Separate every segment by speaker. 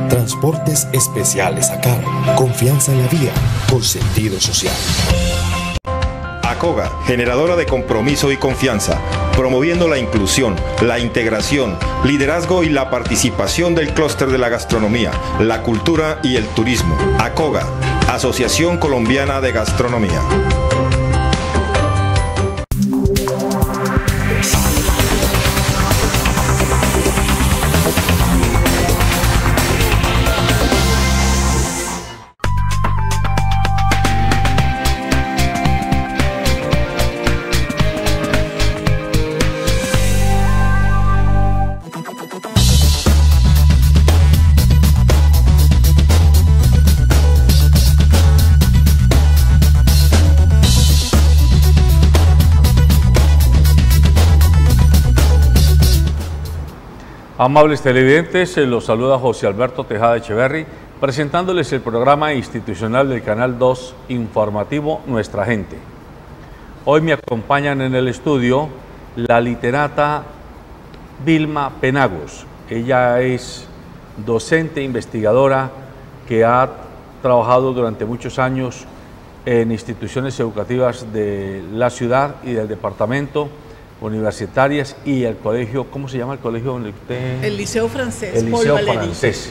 Speaker 1: Transportes especiales ACAR. Confianza en la vía, con sentido social.
Speaker 2: ACOGA, generadora de compromiso y confianza, promoviendo la inclusión, la integración, liderazgo y la participación del clúster de la gastronomía, la cultura y el turismo. ACOGA, Asociación Colombiana de Gastronomía.
Speaker 3: Amables televidentes, los saluda José Alberto Tejada Echeverry, presentándoles el programa institucional del Canal 2 informativo Nuestra Gente. Hoy me acompañan en el estudio la literata Vilma Penagos. Ella es docente e investigadora que ha trabajado durante muchos años en instituciones educativas de la ciudad y del departamento, universitarias y el colegio, ¿cómo se llama el colegio donde usted?
Speaker 4: El Liceo Francés.
Speaker 3: El Liceo Francés.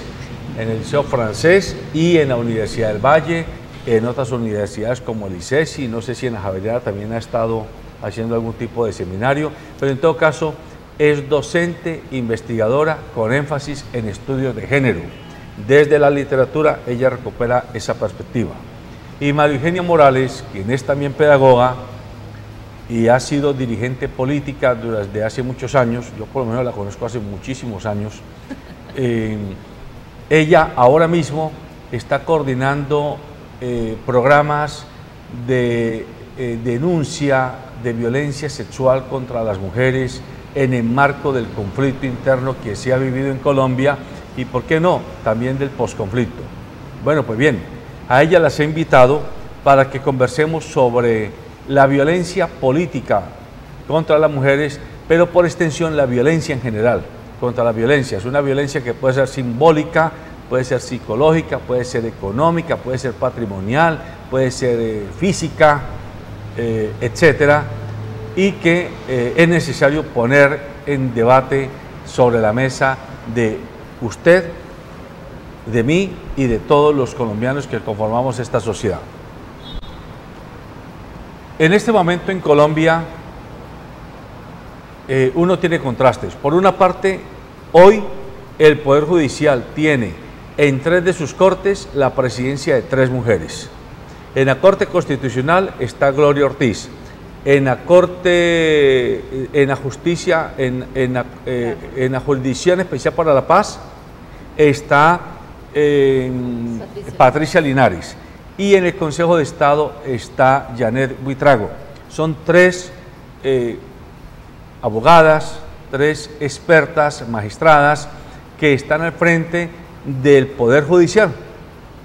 Speaker 3: En el Liceo Francés y en la Universidad del Valle, en otras universidades como el ICESI, no sé si en la Javeriana también ha estado haciendo algún tipo de seminario, pero en todo caso es docente, investigadora con énfasis en estudios de género. Desde la literatura ella recupera esa perspectiva. Y María Eugenia Morales, quien es también pedagoga, y ha sido dirigente política desde hace muchos años, yo por lo menos la conozco hace muchísimos años. Ella ahora mismo está coordinando programas de denuncia de violencia sexual contra las mujeres en el marco del conflicto interno que se ha vivido en Colombia y, ¿por qué no?, también del posconflicto. Bueno, pues bien, a ella las he invitado para que conversemos sobre la violencia política contra las mujeres, pero por extensión la violencia en general contra la violencia. Es una violencia que puede ser simbólica, puede ser psicológica, puede ser económica, puede ser patrimonial, puede ser física, etcétera, y que es necesario poner en debate sobre la mesa de usted, de mí y de todos los colombianos que conformamos esta sociedad. En este momento en Colombia uno tiene contrastes. Por una parte, hoy el Poder Judicial tiene en 3 de sus cortes la presidencia de 3 mujeres. En la Corte Constitucional está Gloria Ortiz. En la Corte, en la Justicia, en la Jurisdicción Especial para la Paz está Patricia Linares. Y en el Consejo de Estado está Janet Buitrago. Son 3 abogadas, 3 expertas, magistradas, que están al frente del Poder Judicial,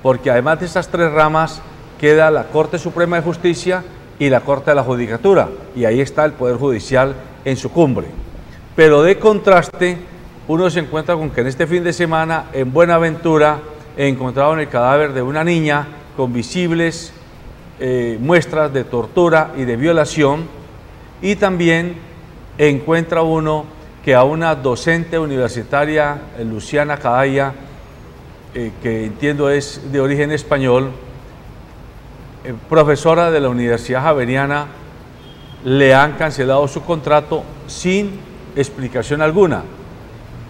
Speaker 3: porque además de esas 3 ramas queda la Corte Suprema de Justicia y la Corte de la Judicatura, y ahí está el Poder Judicial en su cumbre. Pero de contraste, uno se encuentra con que en este fin de semana en Buenaventura encontraron el cadáver de una niña con visibles muestras de tortura y de violación, y también encuentra uno que a una docente universitaria, Luciana Cadaya, que entiendo es de origen español, profesora de la Universidad Javeriana, le han cancelado su contrato sin explicación alguna.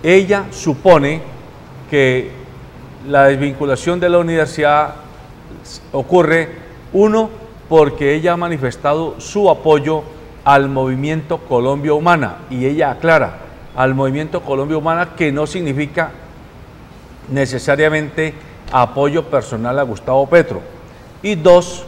Speaker 3: Ella supone que la desvinculación de la universidad ocurre, uno, porque ella ha manifestado su apoyo al movimiento Colombia Humana, y ella aclara, al movimiento Colombia Humana, que no significa necesariamente apoyo personal a Gustavo Petro. Y 2,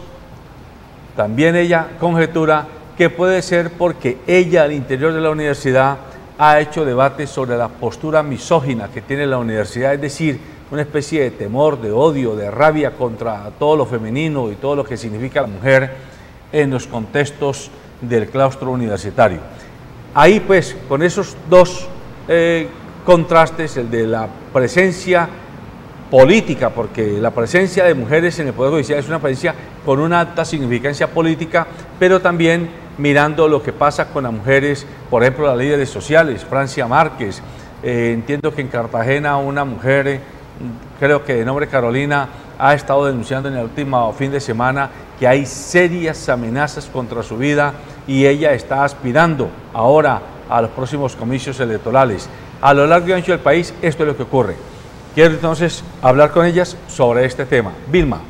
Speaker 3: también ella conjetura que puede ser porque ella al interior de la universidad ha hecho debates sobre la postura misógina que tiene la universidad, es decir, una especie de temor, de odio, de rabia contra todo lo femenino y todo lo que significa la mujer en los contextos del claustro universitario. Ahí pues, con esos 2 contrastes, el de la presencia política, porque la presencia de mujeres en el Poder Judicial es una presencia con una alta significancia política, pero también mirando lo que pasa con las mujeres, por ejemplo, las líderes sociales, Francia Márquez. Entiendo que en Cartagena una mujer, creo que de nombre Carolina, ha estado denunciando en el último fin de semana que hay serias amenazas contra su vida y ella está aspirando ahora a los próximos comicios electorales. A lo largo y ancho del país esto es lo que ocurre. Quiero entonces hablar con ellas sobre este tema. Vilma,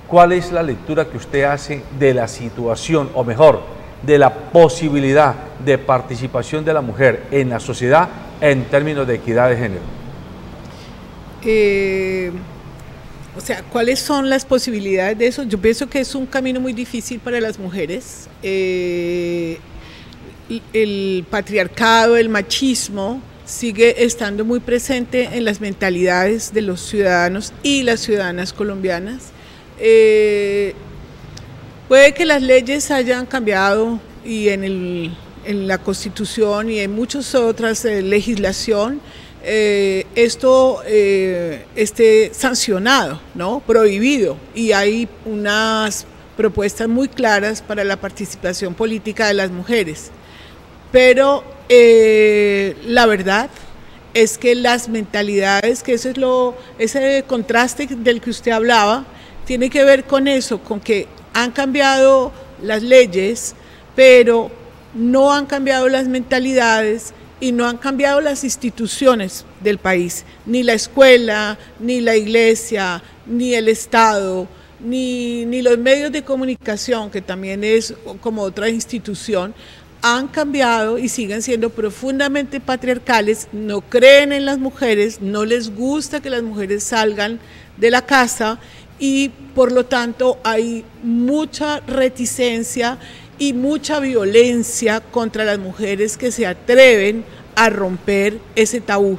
Speaker 3: ¿cuál es la lectura que usted hace de la situación, o mejor, de la posibilidad de participación de la mujer en la sociedad en términos de equidad de género?
Speaker 4: O sea, ¿cuáles son las posibilidades de eso? Yo pienso que es un camino muy difícil para las mujeres. El patriarcado, el machismo sigue estando muy presente en las mentalidades de los ciudadanos y las ciudadanas colombianas. Puede que las leyes hayan cambiado y en la Constitución y en muchas otras legislación esto esté sancionado, ¿no? Prohibido, y hay unas propuestas muy claras para la participación política de las mujeres, pero la verdad es que las mentalidades, que eso es ese contraste del que usted hablaba, tiene que ver con eso, con que han cambiado las leyes, pero no han cambiado las mentalidades y no han cambiado las instituciones del país, ni la escuela, ni la iglesia, ni el Estado, ni los medios de comunicación, que también es como otra institución, han cambiado y siguen siendo profundamente patriarcales, no creen en las mujeres, no les gusta que las mujeres salgan de la casa y por lo tanto hay mucha reticencia y mucha violencia contra las mujeres que se atreven a romper ese tabú.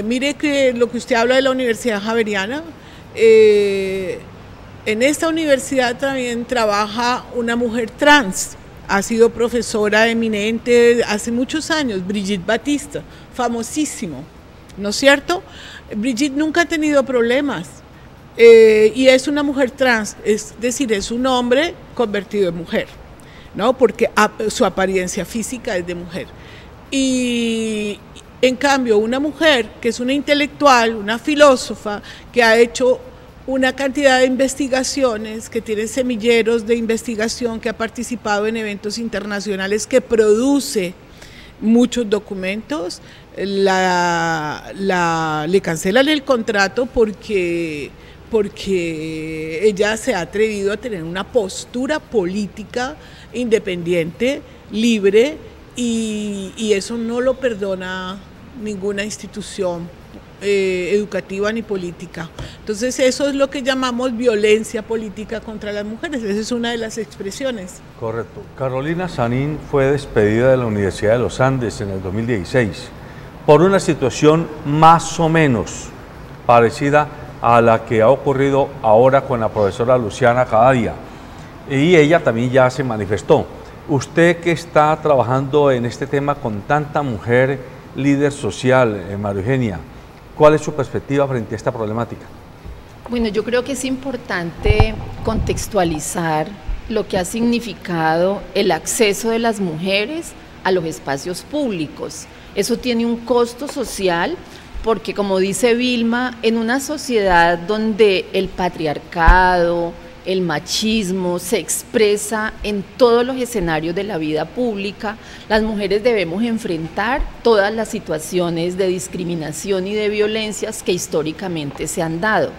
Speaker 4: Mire que lo que usted habla de la Universidad Javeriana, en esta universidad también trabaja una mujer trans, ha sido profesora eminente hace muchos años, Brigitte Batista, famosísimo, ¿no es cierto? Brigitte nunca ha tenido problemas y es una mujer trans, es decir, es un hombre convertido en mujer, ¿no? Porque su apariencia física es de mujer. Y en cambio una mujer que es una intelectual, una filósofa, que ha hecho una cantidad de investigaciones, que tiene semilleros de investigación, que ha participado en eventos internacionales, que produce muchos documentos, le cancelan el contrato porque ella se ha atrevido a tener una postura política independiente, libre, y eso no lo perdona ninguna institución educativa ni política. Entonces eso es lo que llamamos violencia política contra las mujeres, esa es una de las expresiones.
Speaker 3: Correcto. Carolina Sanín fue despedida de la Universidad de los Andes en el 2016 por una situación más o menos parecida a la que ha ocurrido ahora con la profesora Luciana Cadadia, y ella también ya se manifestó. Usted que está trabajando en este tema con tanta mujer líder social, María Eugenia, ¿cuál es su perspectiva frente a esta problemática?
Speaker 5: Bueno, yo creo que es importante contextualizar lo que ha significado el acceso de las mujeres a los espacios públicos. Eso tiene un costo social porque, como dice Vilma, en una sociedad donde el patriarcado, el machismo se expresa en todos los escenarios de la vida pública, las mujeres debemos enfrentar todas las situaciones de discriminación y de violencias que históricamente se han dado.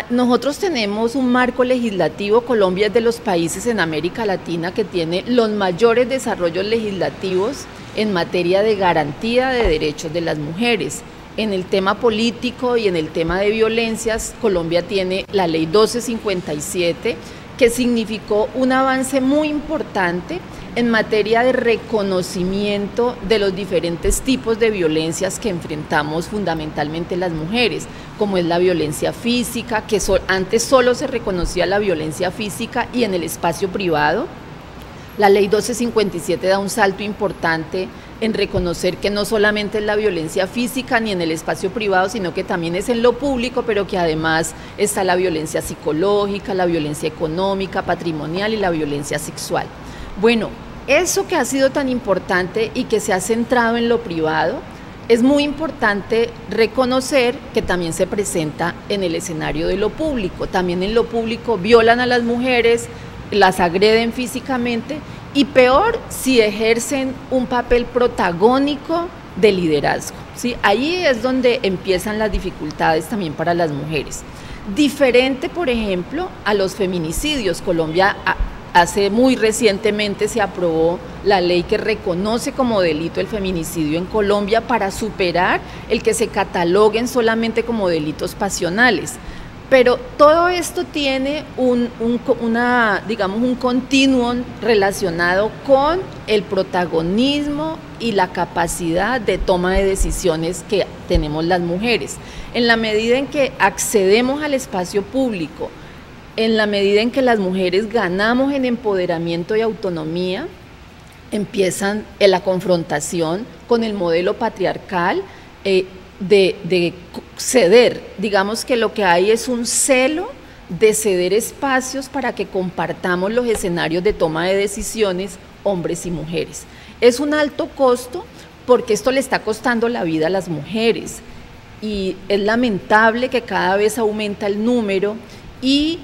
Speaker 5: Nosotros tenemos un marco legislativo, Colombia es de los países en América Latina que tiene los mayores desarrollos legislativos en materia de garantía de derechos de las mujeres. En el tema político y en el tema de violencias, Colombia tiene la Ley 1257, que significó un avance muy importante en materia de reconocimiento de los diferentes tipos de violencias que enfrentamos fundamentalmente las mujeres, como es la violencia física, que antes solo se reconocía la violencia física y en el espacio privado. La Ley 1257 da un salto importante en reconocer que no solamente es la violencia física ni en el espacio privado, sino que también es en lo público, pero que además está la violencia psicológica, la violencia económica, patrimonial y la violencia sexual. Bueno, eso que ha sido tan importante y que se ha centrado en lo privado, es muy importante reconocer que también se presenta en el escenario de lo público. También en lo público violan a las mujeres, las agreden físicamente y peor si ejercen un papel protagónico de liderazgo, ¿sí? Ahí es donde empiezan las dificultades también para las mujeres. Diferente, por ejemplo, a los feminicidios. Colombia hace muy recientemente se aprobó la ley que reconoce como delito el feminicidio en Colombia para superar el que se cataloguen solamente como delitos pasionales. Pero todo esto tiene un continuum relacionado con el protagonismo y la capacidad de toma de decisiones que tenemos las mujeres. En la medida en que accedemos al espacio público, en la medida en que las mujeres ganamos en empoderamiento y autonomía, empiezan la confrontación con el modelo patriarcal de ceder. Digamos que lo que hay es un celo de ceder espacios para que compartamos los escenarios de toma de decisiones, hombres y mujeres. Es un alto costo porque esto le está costando la vida a las mujeres y es lamentable que cada vez aumenta el número y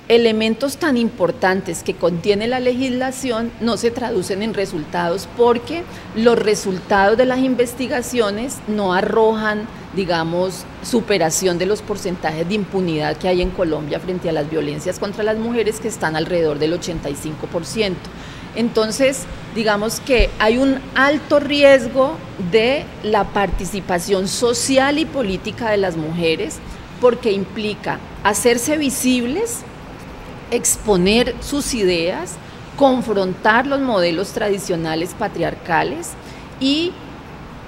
Speaker 5: elementos tan importantes que contiene la legislación no se traducen en resultados porque los resultados de las investigaciones no arrojan, digamos, superación de los porcentajes de impunidad que hay en Colombia frente a las violencias contra las mujeres, que están alrededor del 85%. Entonces, digamos que hay un alto riesgo de la participación social y política de las mujeres porque implica hacerse visibles, exponer sus ideas, confrontar los modelos tradicionales patriarcales y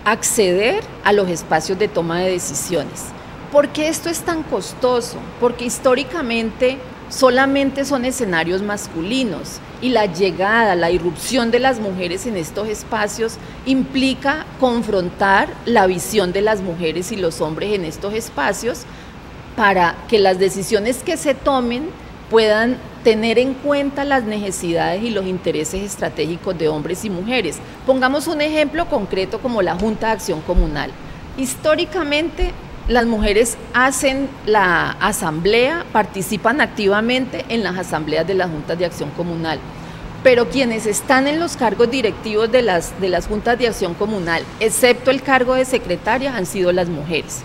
Speaker 5: acceder a los espacios de toma de decisiones. ¿Por qué esto es tan costoso? Porque históricamente solamente son escenarios masculinos y la llegada, la irrupción de las mujeres en estos espacios implica confrontar la visión de las mujeres y los hombres en estos espacios para que las decisiones que se tomen puedan tener en cuenta las necesidades y los intereses estratégicos de hombres y mujeres. Pongamos un ejemplo concreto como la Junta de Acción Comunal. Históricamente, las mujeres hacen la asamblea, participan activamente en las asambleas de las Juntas de Acción Comunal, pero quienes están en los cargos directivos de las Juntas de Acción Comunal, excepto el cargo de secretaria, han sido las mujeres.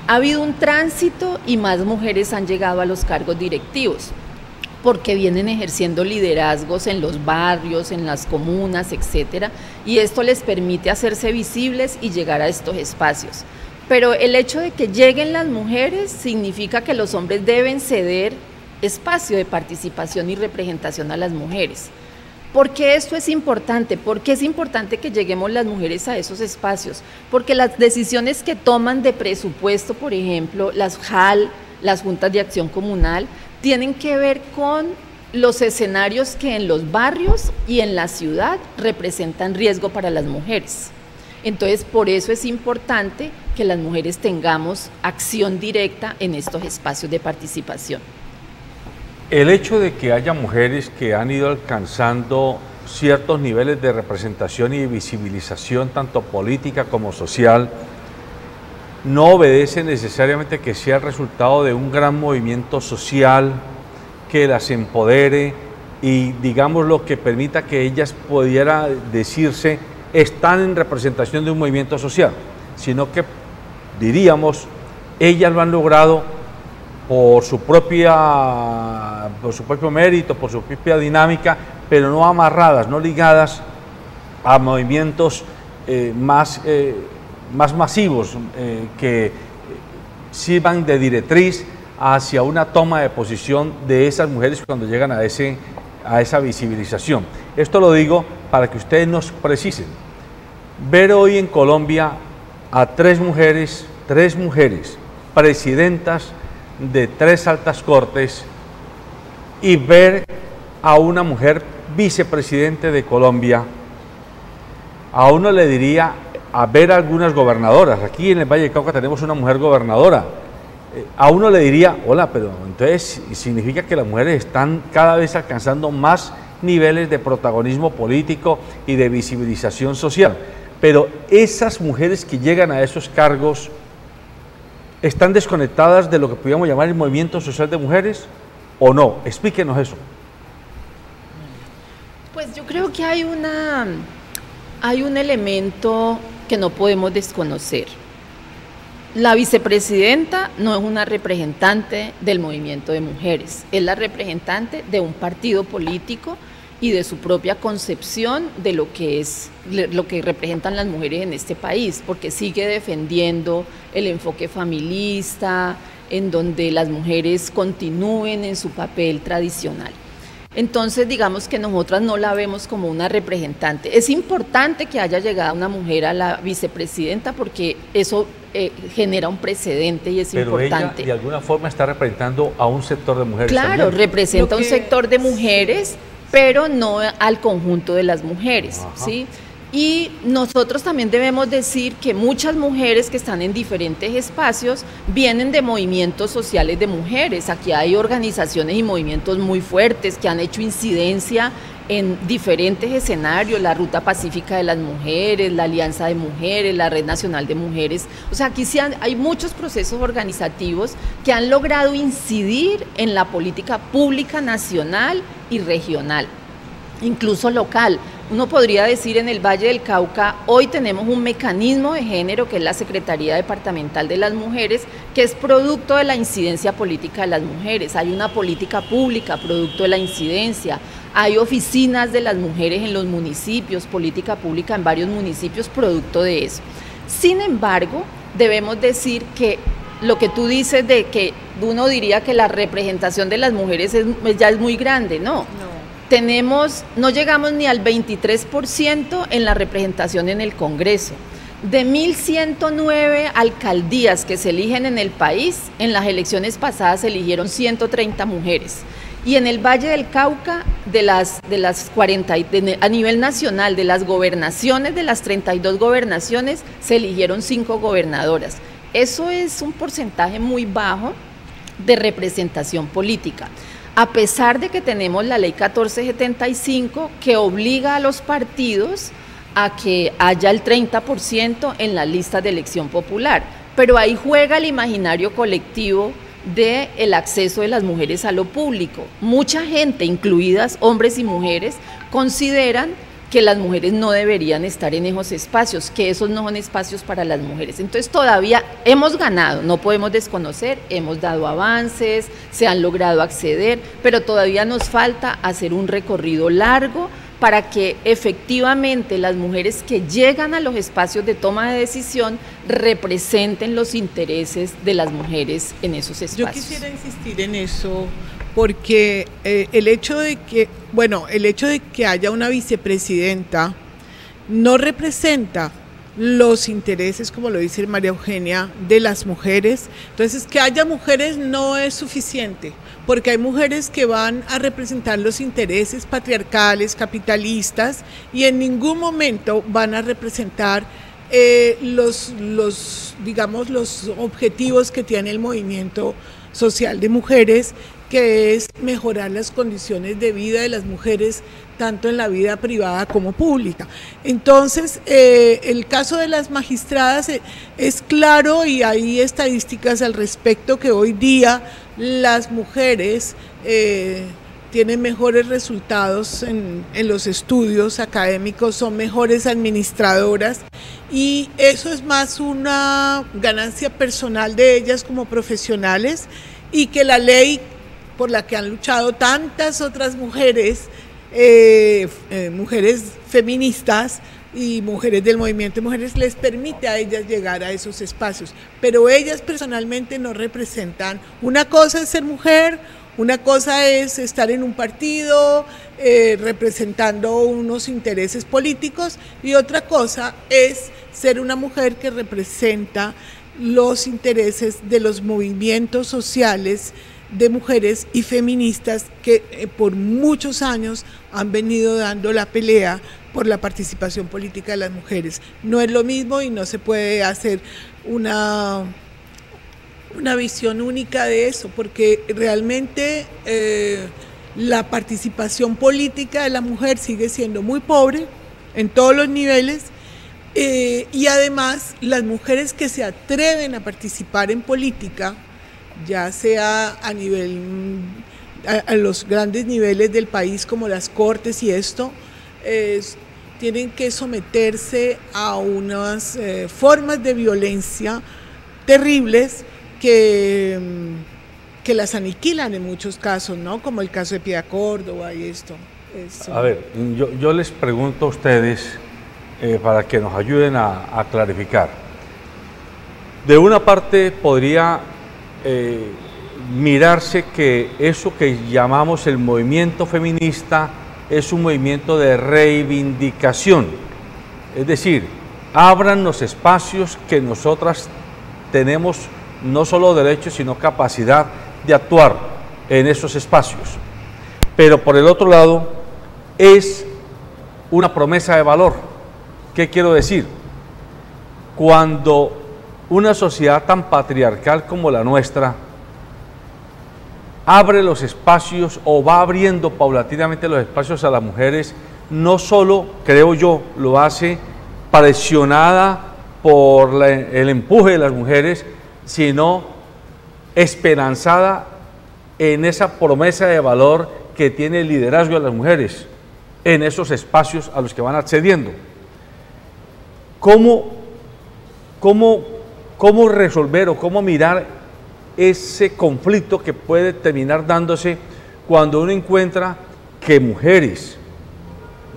Speaker 5: Ha habido un tránsito y más mujeres han llegado a los cargos directivos porque vienen ejerciendo liderazgos en los barrios, en las comunas, etcétera, y esto les permite hacerse visibles y llegar a estos espacios. Pero el hecho de que lleguen las mujeres significa que los hombres deben ceder espacio de participación y representación a las mujeres. ¿Por qué esto es importante? ¿Por qué es importante que lleguemos las mujeres a esos espacios? Porque las decisiones que toman de presupuesto, por ejemplo, las JAL, las Juntas de Acción Comunal, tienen que ver con los escenarios que en los barrios y en la ciudad representan riesgo para las mujeres. Entonces, por eso es importante que las mujeres tengamos acción directa en estos espacios de participación.
Speaker 3: El hecho de que haya mujeres que han ido alcanzando ciertos niveles de representación y de visibilización, tanto política como social, no obedece necesariamente que sea el resultado de un gran movimiento social que las empodere y, digamos, lo que permita que ellas pudiera decirse están en representación de un movimiento social, sino que, diríamos, ellas lo han logrado por su propio mérito, por su propia dinámica, pero no amarradas, no ligadas a movimientos más masivos que sirvan de directriz hacia una toma de posición de esas mujeres cuando llegan a esa visibilización. Esto lo digo para que ustedes nos precisen. Ver hoy en Colombia a tres mujeres presidentas de 3 altas cortes y ver a una mujer vicepresidente de Colombia, a uno le diría, a ver algunas gobernadoras, aquí en el Valle del Cauca tenemos una mujer gobernadora, a uno le diría, hola, pero entonces significa que las mujeres están cada vez alcanzando más niveles de protagonismo político y de visibilización social. Pero esas mujeres que llegan a esos cargos están desconectadas de lo que podríamos llamar el movimiento social de mujeres o no. Explíquenos eso.
Speaker 5: Pues yo creo que hay un elemento que no podemos desconocer. La vicepresidenta no es una representante del movimiento de mujeres, es la representante de un partido político y de su propia concepción de lo que representan las mujeres en este país, porque sigue defendiendo el enfoque familista, en donde las mujeres continúen en su papel tradicional. Entonces, digamos que nosotras no la vemos como una representante. Es importante que haya llegado una mujer a la vicepresidenta porque eso genera un precedente y es importante.
Speaker 3: Pero ella de alguna forma está representando a un sector de mujeres.
Speaker 5: Claro,
Speaker 3: también
Speaker 5: representa un sector de mujeres, pero no al conjunto de las mujeres, ¿sí? Y nosotros también debemos decir que muchas mujeres que están en diferentes espacios vienen de movimientos sociales de mujeres. Aquí hay organizaciones y movimientos muy fuertes que han hecho incidencia en diferentes escenarios, la Ruta Pacífica de las Mujeres, la Alianza de Mujeres, la Red Nacional de Mujeres. O sea, aquí sí hay muchos procesos organizativos que han logrado incidir en la política pública nacional y regional, incluso local. Uno podría decir en el Valle del Cauca, hoy tenemos un mecanismo de género que es la Secretaría Departamental de las Mujeres, que es producto de la incidencia política de las mujeres. Hay una política pública producto de la incidencia, hay oficinas de las mujeres en los municipios, política pública en varios municipios producto de eso. Sin embargo, debemos decir que lo que tú dices de que uno diría que la representación de las mujeres ya es muy grande, ¿no? No llegamos ni al 23% en la representación en el Congreso. De 1.109 alcaldías que se eligen en el país, en las elecciones pasadas se eligieron 130 mujeres. Y en el Valle del Cauca, a nivel nacional, de las gobernaciones, de las 32 gobernaciones, se eligieron 5 gobernadoras. Eso es un porcentaje muy bajo de representación política. A pesar de que tenemos la ley 1475 que obliga a los partidos a que haya el 30% en las listas de elección popular, pero ahí juega el imaginario colectivo del acceso de las mujeres a lo público. Mucha gente, incluidas hombres y mujeres, consideran que las mujeres no deberían estar en esos espacios, que esos no son espacios para las mujeres. Entonces todavía hemos ganado, no podemos desconocer, hemos dado avances, se han logrado acceder, pero todavía nos falta hacer un recorrido largo para que efectivamente las mujeres que llegan a los espacios de toma de decisión representen los intereses de las mujeres en esos espacios.
Speaker 4: Yo quisiera insistir en eso, porque el hecho de que haya una vicepresidenta no representa los intereses, como lo dice María Eugenia, de las mujeres. Entonces, que haya mujeres no es suficiente, porque hay mujeres que van a representar los intereses patriarcales, capitalistas, y en ningún momento van a representar los objetivos que tiene el movimiento social de mujeres, que es mejorar las condiciones de vida de las mujeres, tanto en la vida privada como pública. Entonces, el caso de las magistradas es claro, y hay estadísticas al respecto, que hoy día las mujeres tienen mejores resultados en los estudios académicos, son mejores administradoras, y eso es más una ganancia personal de ellas como profesionales, y que la ley por la que han luchado tantas otras mujeres, mujeres feministas y mujeres del movimiento de mujeres, les permite a ellas llegar a esos espacios, pero ellas personalmente no representan. Una cosa es ser mujer, una cosa es estar en un partido representando unos intereses políticos, y otra cosa es ser una mujer que representa los intereses de los movimientos sociales de mujeres y feministas que por muchos años han venido dando la pelea por la participación política de las mujeres. No es lo mismo y no se puede hacer una visión única de eso, porque realmente la participación política de la mujer sigue siendo muy pobre en todos los niveles, y además las mujeres que se atreven a participar en política, ya sea a los grandes niveles del país como las cortes y esto, tienen que someterse a unas formas de violencia terribles que las aniquilan en muchos casos, ¿no? Como el caso de Piedad Córdoba y esto.
Speaker 3: A ver, yo les pregunto a ustedes para que nos ayuden a clarificar. De una parte podría mirarse que eso que llamamos el movimiento feminista es un movimiento de reivindicación, es decir, abran los espacios que nosotras tenemos no solo derecho, sino capacidad de actuar en esos espacios. Pero por el otro lado, es una promesa de valor. ¿Qué quiero decir? Cuando una sociedad tan patriarcal como la nuestra abre los espacios o va abriendo paulatinamente los espacios a las mujeres, no solo, creo yo, lo hace presionada por el empuje de las mujeres, sino esperanzada en esa promesa de valor que tiene el liderazgo de las mujeres en esos espacios a los que van accediendo. ¿Cómo resolver o cómo mirar ese conflicto que puede terminar dándose cuando uno encuentra que mujeres,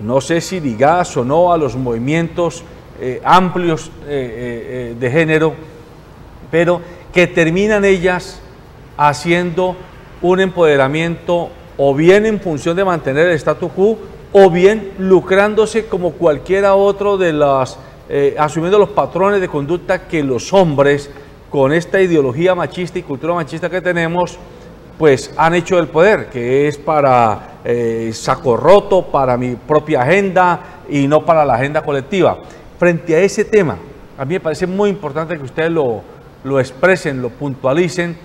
Speaker 3: no sé si ligadas o no a los movimientos amplios de género, pero que terminan ellas haciendo un empoderamiento o bien en función de mantener el statu quo o bien lucrándose como cualquiera otro de las, asumiendo los patrones de conducta que los hombres con esta ideología machista y cultura machista que tenemos, pues han hecho del poder, que es para saco roto, para mi propia agenda y no para la agenda colectiva. Frente a ese tema, a mí me parece muy importante que ustedes lo expresen, lo puntualicen,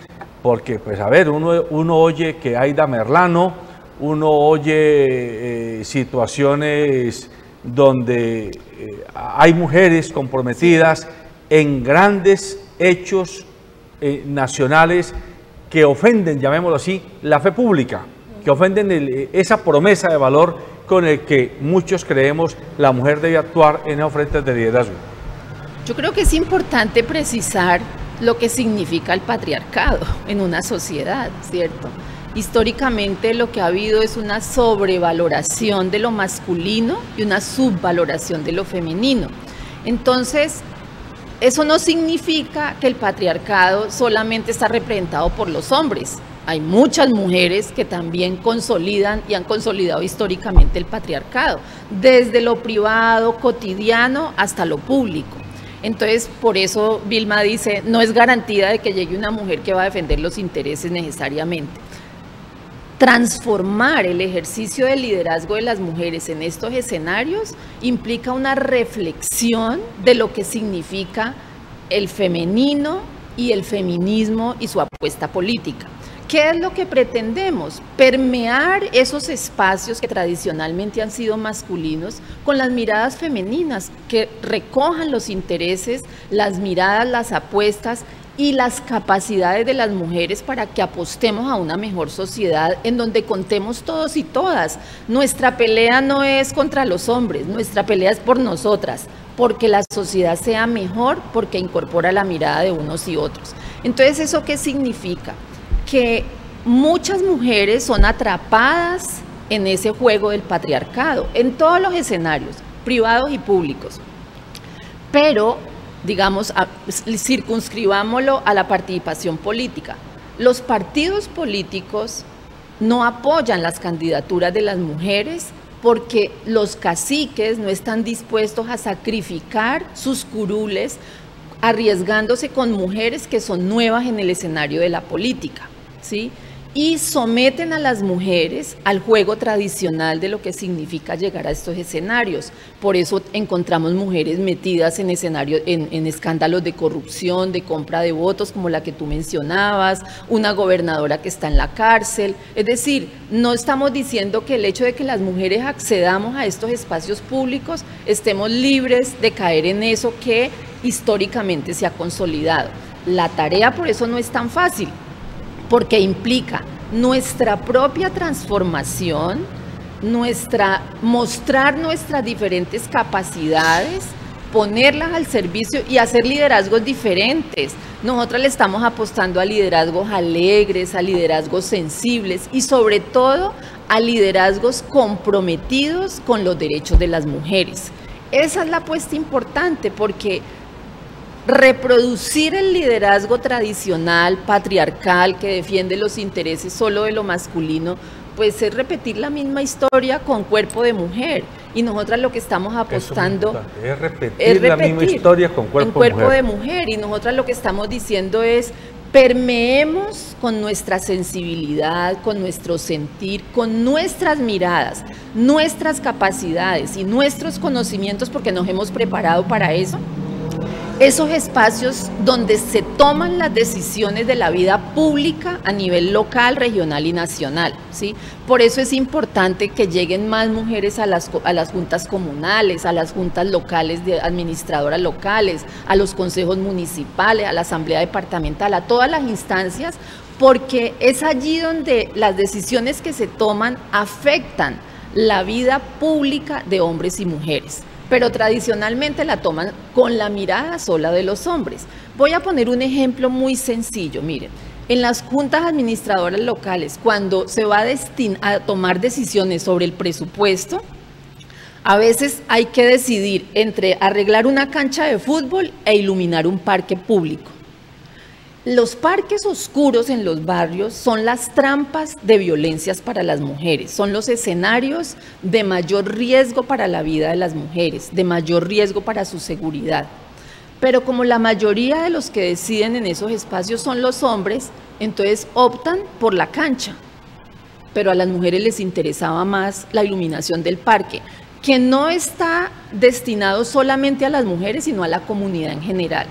Speaker 3: porque, pues, a ver, uno oye que hay Merlano, uno oye situaciones donde hay mujeres comprometidas en grandes hechos nacionales que ofenden, llamémoslo así, la fe pública, que ofenden esa promesa de valor con el que muchos creemos la mujer debe actuar en esos frentes de liderazgo.
Speaker 5: Yo creo que es importante precisar lo que significa el patriarcado en una sociedad, ¿cierto? Históricamente lo que ha habido es una sobrevaloración de lo masculino y una subvaloración de lo femenino. Entonces, eso no significa que el patriarcado solamente está representado por los hombres. Hay muchas mujeres que también consolidan y han consolidado históricamente el patriarcado, desde lo privado, cotidiano, hasta lo público. Entonces, por eso Vilma dice, no es garantía de que llegue una mujer que va a defender los intereses necesariamente. Transformar el ejercicio del liderazgo de las mujeres en estos escenarios implica una reflexión de lo que significa el femenino y el feminismo y su apuesta política. ¿Qué es lo que pretendemos? Permear esos espacios que tradicionalmente han sido masculinos con las miradas femeninas, que recojan los intereses, las miradas, las apuestas y las capacidades de las mujeres para que apostemos a una mejor sociedad en donde contemos todos y todas. Nuestra pelea no es contra los hombres, nuestra pelea es por nosotras, porque la sociedad sea mejor, porque incorpora la mirada de unos y otros. Entonces, ¿eso qué significa? Que muchas mujeres son atrapadas en ese juego del patriarcado, en todos los escenarios, privados y públicos. Pero, digamos, circunscribámoslo a la participación política. Los partidos políticos no apoyan las candidaturas de las mujeres porque los caciques no están dispuestos a sacrificar sus curules, arriesgándose con mujeres que son nuevas en el escenario de la política, ¿sí? y someten a las mujeres al juego tradicional de lo que significa llegar a estos escenarios. Por eso encontramos mujeres metidas en escenarios, en escándalos de corrupción, de compra de votos, como la que tú mencionabas, una gobernadora que está en la cárcel. Es decir, no estamos diciendo que el hecho de que las mujeres accedamos a estos espacios públicos estemos libres de caer en eso que históricamente se ha consolidado. La tarea por eso no es tan fácil, porque implica nuestra propia transformación, mostrar nuestras diferentes capacidades, ponerlas al servicio y hacer liderazgos diferentes. Nosotras le estamos apostando a liderazgos alegres, a liderazgos sensibles y sobre todo a liderazgos comprometidos con los derechos de las mujeres. Esa es la apuesta importante, porque reproducir el liderazgo tradicional, patriarcal, que defiende los intereses solo de lo masculino, pues es repetir la misma historia con cuerpo de mujer. Y nosotras lo que estamos apostando
Speaker 3: es repetir la misma historia con cuerpo
Speaker 5: de mujer. Y nosotras lo que estamos diciendo es: permeemos con nuestra sensibilidad, con nuestro sentir, con nuestras miradas, nuestras capacidades y nuestros conocimientos, porque nos hemos preparado para eso, esos espacios donde se toman las decisiones de la vida pública a nivel local, regional y nacional, ¿sí? Por eso es importante que lleguen más mujeres a las juntas comunales, a las juntas locales de administradoras locales, a los consejos municipales, a la asamblea departamental, a todas las instancias, porque es allí donde las decisiones que se toman afectan la vida pública de hombres y mujeres. Pero tradicionalmente la toman con la mirada sola de los hombres. Voy a poner un ejemplo muy sencillo. Miren, en las juntas administradoras locales, cuando se va a tomar decisiones sobre el presupuesto, a veces hay que decidir entre arreglar una cancha de fútbol e iluminar un parque público. Los parques oscuros en los barrios son las trampas de violencias para las mujeres, son los escenarios de mayor riesgo para la vida de las mujeres, de mayor riesgo para su seguridad. Pero como la mayoría de los que deciden en esos espacios son los hombres, entonces optan por la cancha. Pero a las mujeres les interesaba más la iluminación del parque, que no está destinado solamente a las mujeres, sino a la comunidad en general.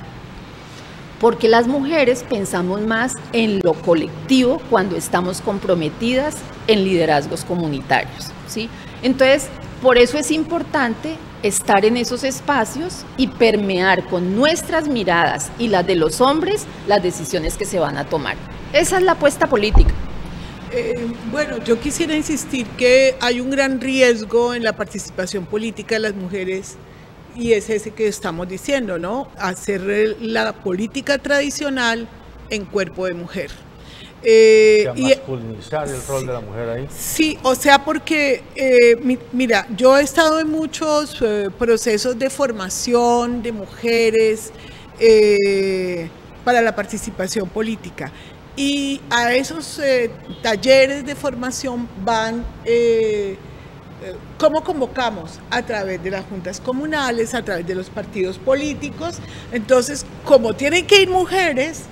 Speaker 5: Porque las mujeres pensamos más en lo colectivo cuando estamos comprometidas en liderazgos comunitarios, ¿sí? Entonces, por eso es importante estar en esos espacios y permear con nuestras miradas y las de los hombres las decisiones que se van a tomar. Esa es la apuesta política.
Speaker 4: Bueno, yo quisiera insistir que hay un gran riesgo en la participación política de las mujeres, y es ese que estamos diciendo, ¿no? Hacer la política tradicional en cuerpo de mujer.
Speaker 3: Masculinizar el rol de la mujer ahí.
Speaker 4: Sí, o sea, porque, mira, yo he estado en muchos procesos de formación de mujeres para la participación política, y a esos talleres de formación van... ¿Cómo convocamos? A través de las juntas comunales, a través de los partidos políticos. Entonces, como tienen que ir mujeres,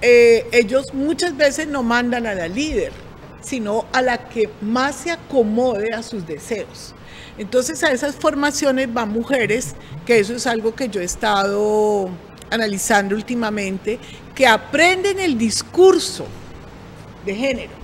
Speaker 4: ellos muchas veces no mandan a la líder, sino a la que más se acomode a sus deseos. Entonces, a esas formaciones van mujeres, que eso es algo que yo he estado analizando últimamente, que aprenden el discurso de género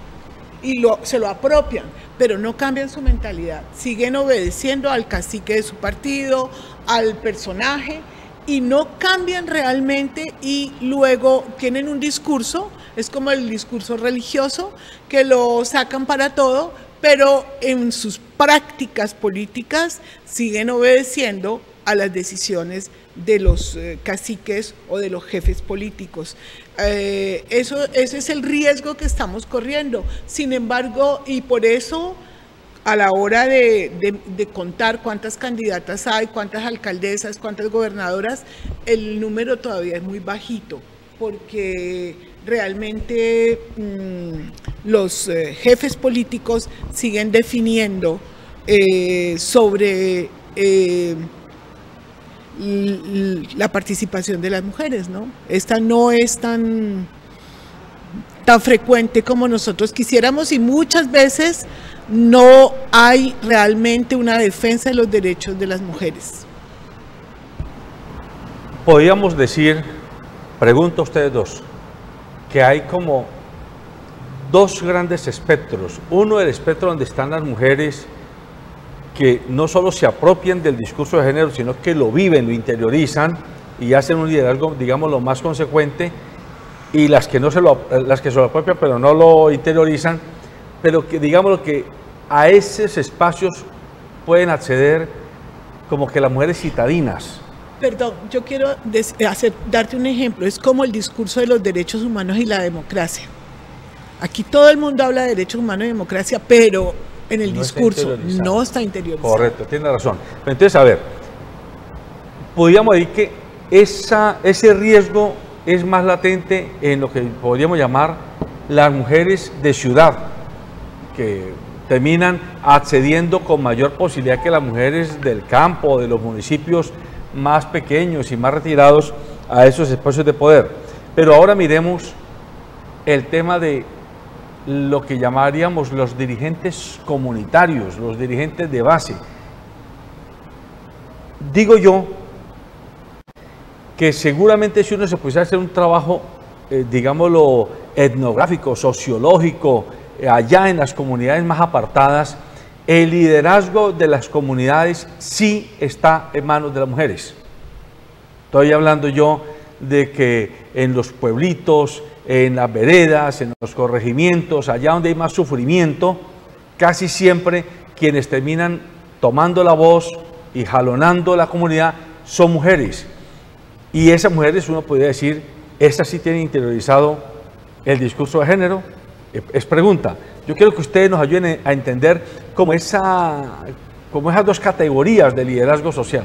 Speaker 4: y se lo apropian, pero no cambian su mentalidad, siguen obedeciendo al cacique de su partido, al personaje, y no cambian realmente, y luego tienen un discurso, es como el discurso religioso, que lo sacan para todo, pero en sus prácticas políticas siguen obedeciendo a las decisiones de los caciques o de los jefes políticos. Ese es el riesgo que estamos corriendo. Sin embargo, y por eso a la hora de contar cuántas candidatas hay, cuántas alcaldesas, cuántas gobernadoras, el número todavía es muy bajito, porque realmente los jefes políticos siguen definiendo sobre la participación de las mujeres, ¿no? Esta no es tan tan frecuente como nosotros quisiéramos, y muchas veces no hay realmente una defensa de los derechos de las mujeres.
Speaker 3: Podríamos decir, pregunto a ustedes dos, que hay como dos grandes espectros. Uno, el espectro donde están las mujeres que no solo se apropian del discurso de género, sino que lo viven, lo interiorizan y hacen un liderazgo, digamos, lo más consecuente, y las que se lo apropian pero no lo interiorizan, pero que, digamos, que a esos espacios pueden acceder como que las mujeres citadinas.
Speaker 4: Perdón, yo quiero darte un ejemplo. Es como el discurso de los derechos humanos y la democracia. Aquí todo el mundo habla de derechos humanos y democracia, pero en el discurso no está interiorizado.
Speaker 3: Correcto, tiene razón. Pero entonces, a ver, podríamos decir que ese riesgo es más latente en lo que podríamos llamar las mujeres de ciudad, que terminan accediendo con mayor posibilidad que las mujeres del campo, de los municipios más pequeños y más retirados a esos espacios de poder. Pero ahora miremos el tema de lo que llamaríamos los dirigentes comunitarios, los dirigentes de base. Digo yo que seguramente si uno se pudiese hacer un trabajo, digámoslo, etnográfico, sociológico, allá en las comunidades más apartadas, el liderazgo de las comunidades sí está en manos de las mujeres. Estoy hablando yo de que en los pueblitos, en las veredas, en los corregimientos, allá donde hay más sufrimiento, casi siempre quienes terminan tomando la voz y jalonando la comunidad son mujeres. Y esas mujeres, uno podría decir, esas sí tienen interiorizado el discurso de género. Es pregunta. Yo quiero que ustedes nos ayuden a entender como esas dos categorías de liderazgo social.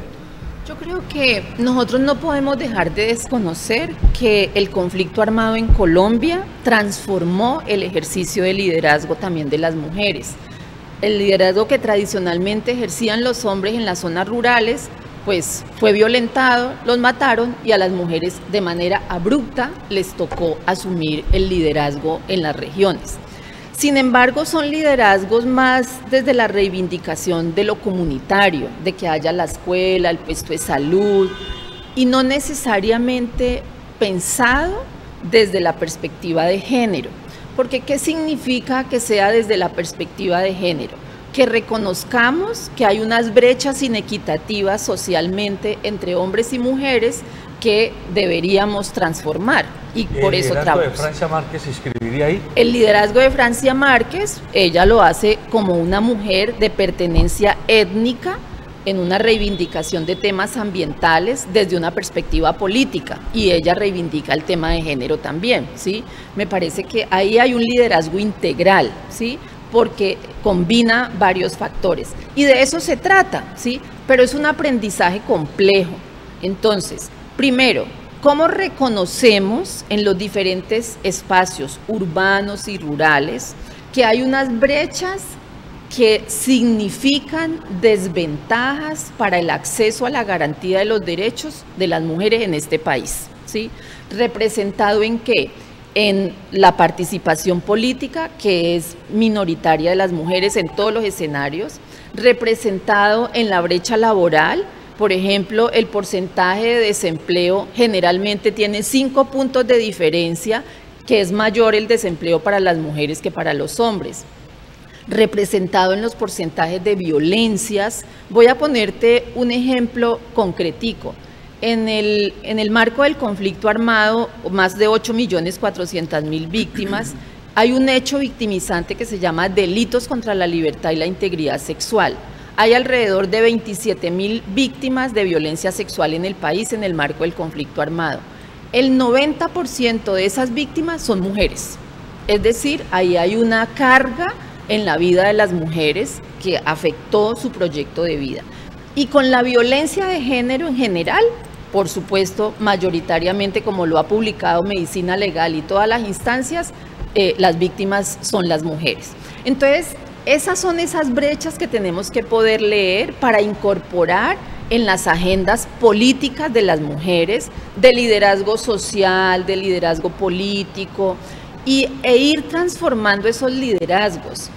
Speaker 5: Yo creo que nosotros no podemos dejar de desconocer que el conflicto armado en Colombia transformó el ejercicio de liderazgo también de las mujeres. El liderazgo que tradicionalmente ejercían los hombres en las zonas rurales, pues fue violentado, los mataron, y a las mujeres de manera abrupta les tocó asumir el liderazgo en las regiones. Sin embargo, son liderazgos más desde la reivindicación de lo comunitario, de que haya la escuela, el puesto de salud, y no necesariamente pensado desde la perspectiva de género. Porque ¿qué significa que sea desde la perspectiva de género? Que reconozcamos que hay unas brechas inequitativas socialmente entre hombres y mujeres que deberíamos transformar, y por eso trabajamos.
Speaker 3: ¿El liderazgo de Francia Márquez se inscribiría ahí?
Speaker 5: El liderazgo de Francia Márquez, ella lo hace como una mujer de pertenencia étnica en una reivindicación de temas ambientales desde una perspectiva política, y ella reivindica el tema de género también, ¿sí? Me parece que ahí hay un liderazgo integral, ¿sí? Porque combina varios factores, y de eso se trata, ¿sí? Pero es un aprendizaje complejo. Entonces, primero, ¿cómo reconocemos en los diferentes espacios urbanos y rurales que hay unas brechas que significan desventajas para el acceso a la garantía de los derechos de las mujeres en este país, ¿sí? ¿Representado en qué? En la participación política, que es minoritaria de las mujeres en todos los escenarios, representado en la brecha laboral. Por ejemplo, el porcentaje de desempleo generalmente tiene 5 puntos de diferencia, que es mayor el desempleo para las mujeres que para los hombres. Representado en los porcentajes de violencias. Voy a ponerte un ejemplo concretico. En el marco del conflicto armado, más de 8.400.000 víctimas, hay un hecho victimizante que se llama delitos contra la libertad y la integridad sexual. Hay alrededor de 27.000 víctimas de violencia sexual en el país en el marco del conflicto armado. El 90% de esas víctimas son mujeres. Es decir, ahí hay una carga en la vida de las mujeres que afectó su proyecto de vida. Y con la violencia de género en general, por supuesto, mayoritariamente, como lo ha publicado Medicina Legal y todas las instancias, las víctimas son las mujeres. Entonces, esas son esas brechas que tenemos que poder leer para incorporar en las agendas políticas de las mujeres, de liderazgo social, de liderazgo político, e ir transformando esos liderazgos,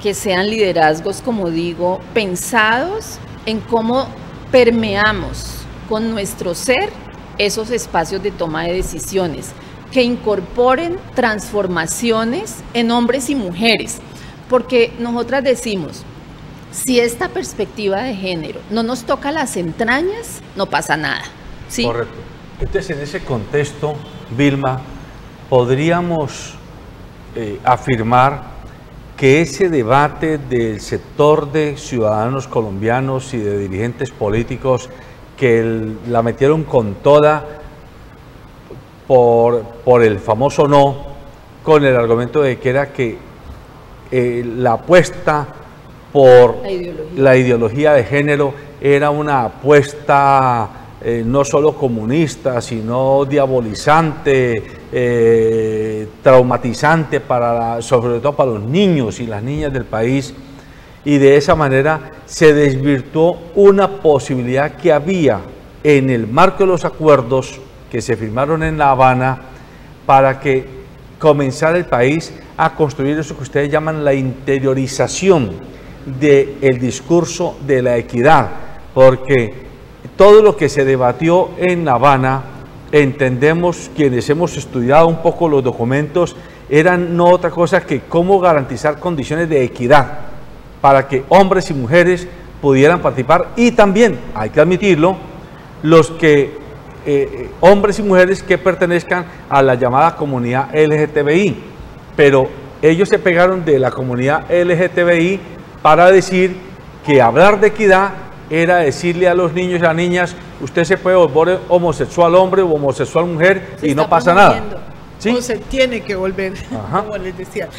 Speaker 5: que sean liderazgos, como digo, pensados en cómo permeamos con nuestro ser esos espacios de toma de decisiones, que incorporen transformaciones en hombres y mujeres, porque nosotras decimos, si esta perspectiva de género no nos toca las entrañas, no pasa nada, ¿sí?
Speaker 3: Correcto. Entonces, en ese contexto, Vilma, podríamos afirmar que ese debate del sector de ciudadanos colombianos y de dirigentes políticos que la metieron con toda por el famoso no, con el argumento de que era que la apuesta por la ideología de género era una apuesta no solo comunista, sino diabolizante, traumatizante sobre todo para los niños y las niñas del país, y de esa manera se desvirtuó una posibilidad que había en el marco de los acuerdos que se firmaron en La Habana para que comenzara el país a construir eso que ustedes llaman la interiorización del discurso de la equidad, porque todo lo que se debatió en La Habana, entendemos quienes hemos estudiado un poco los documentos, eran no otra cosa que cómo garantizar condiciones de equidad para que hombres y mujeres pudieran participar, y también, hay que admitirlo, los que hombres y mujeres que pertenezcan a la llamada comunidad LGTBI, pero ellos se pegaron de la comunidad LGTBI para decir que hablar de equidad era decirle a los niños y a las niñas, usted se puede volver homosexual hombre o homosexual mujer y no pasa nada.
Speaker 4: ¿Sí? O se tiene que volver, como les decía.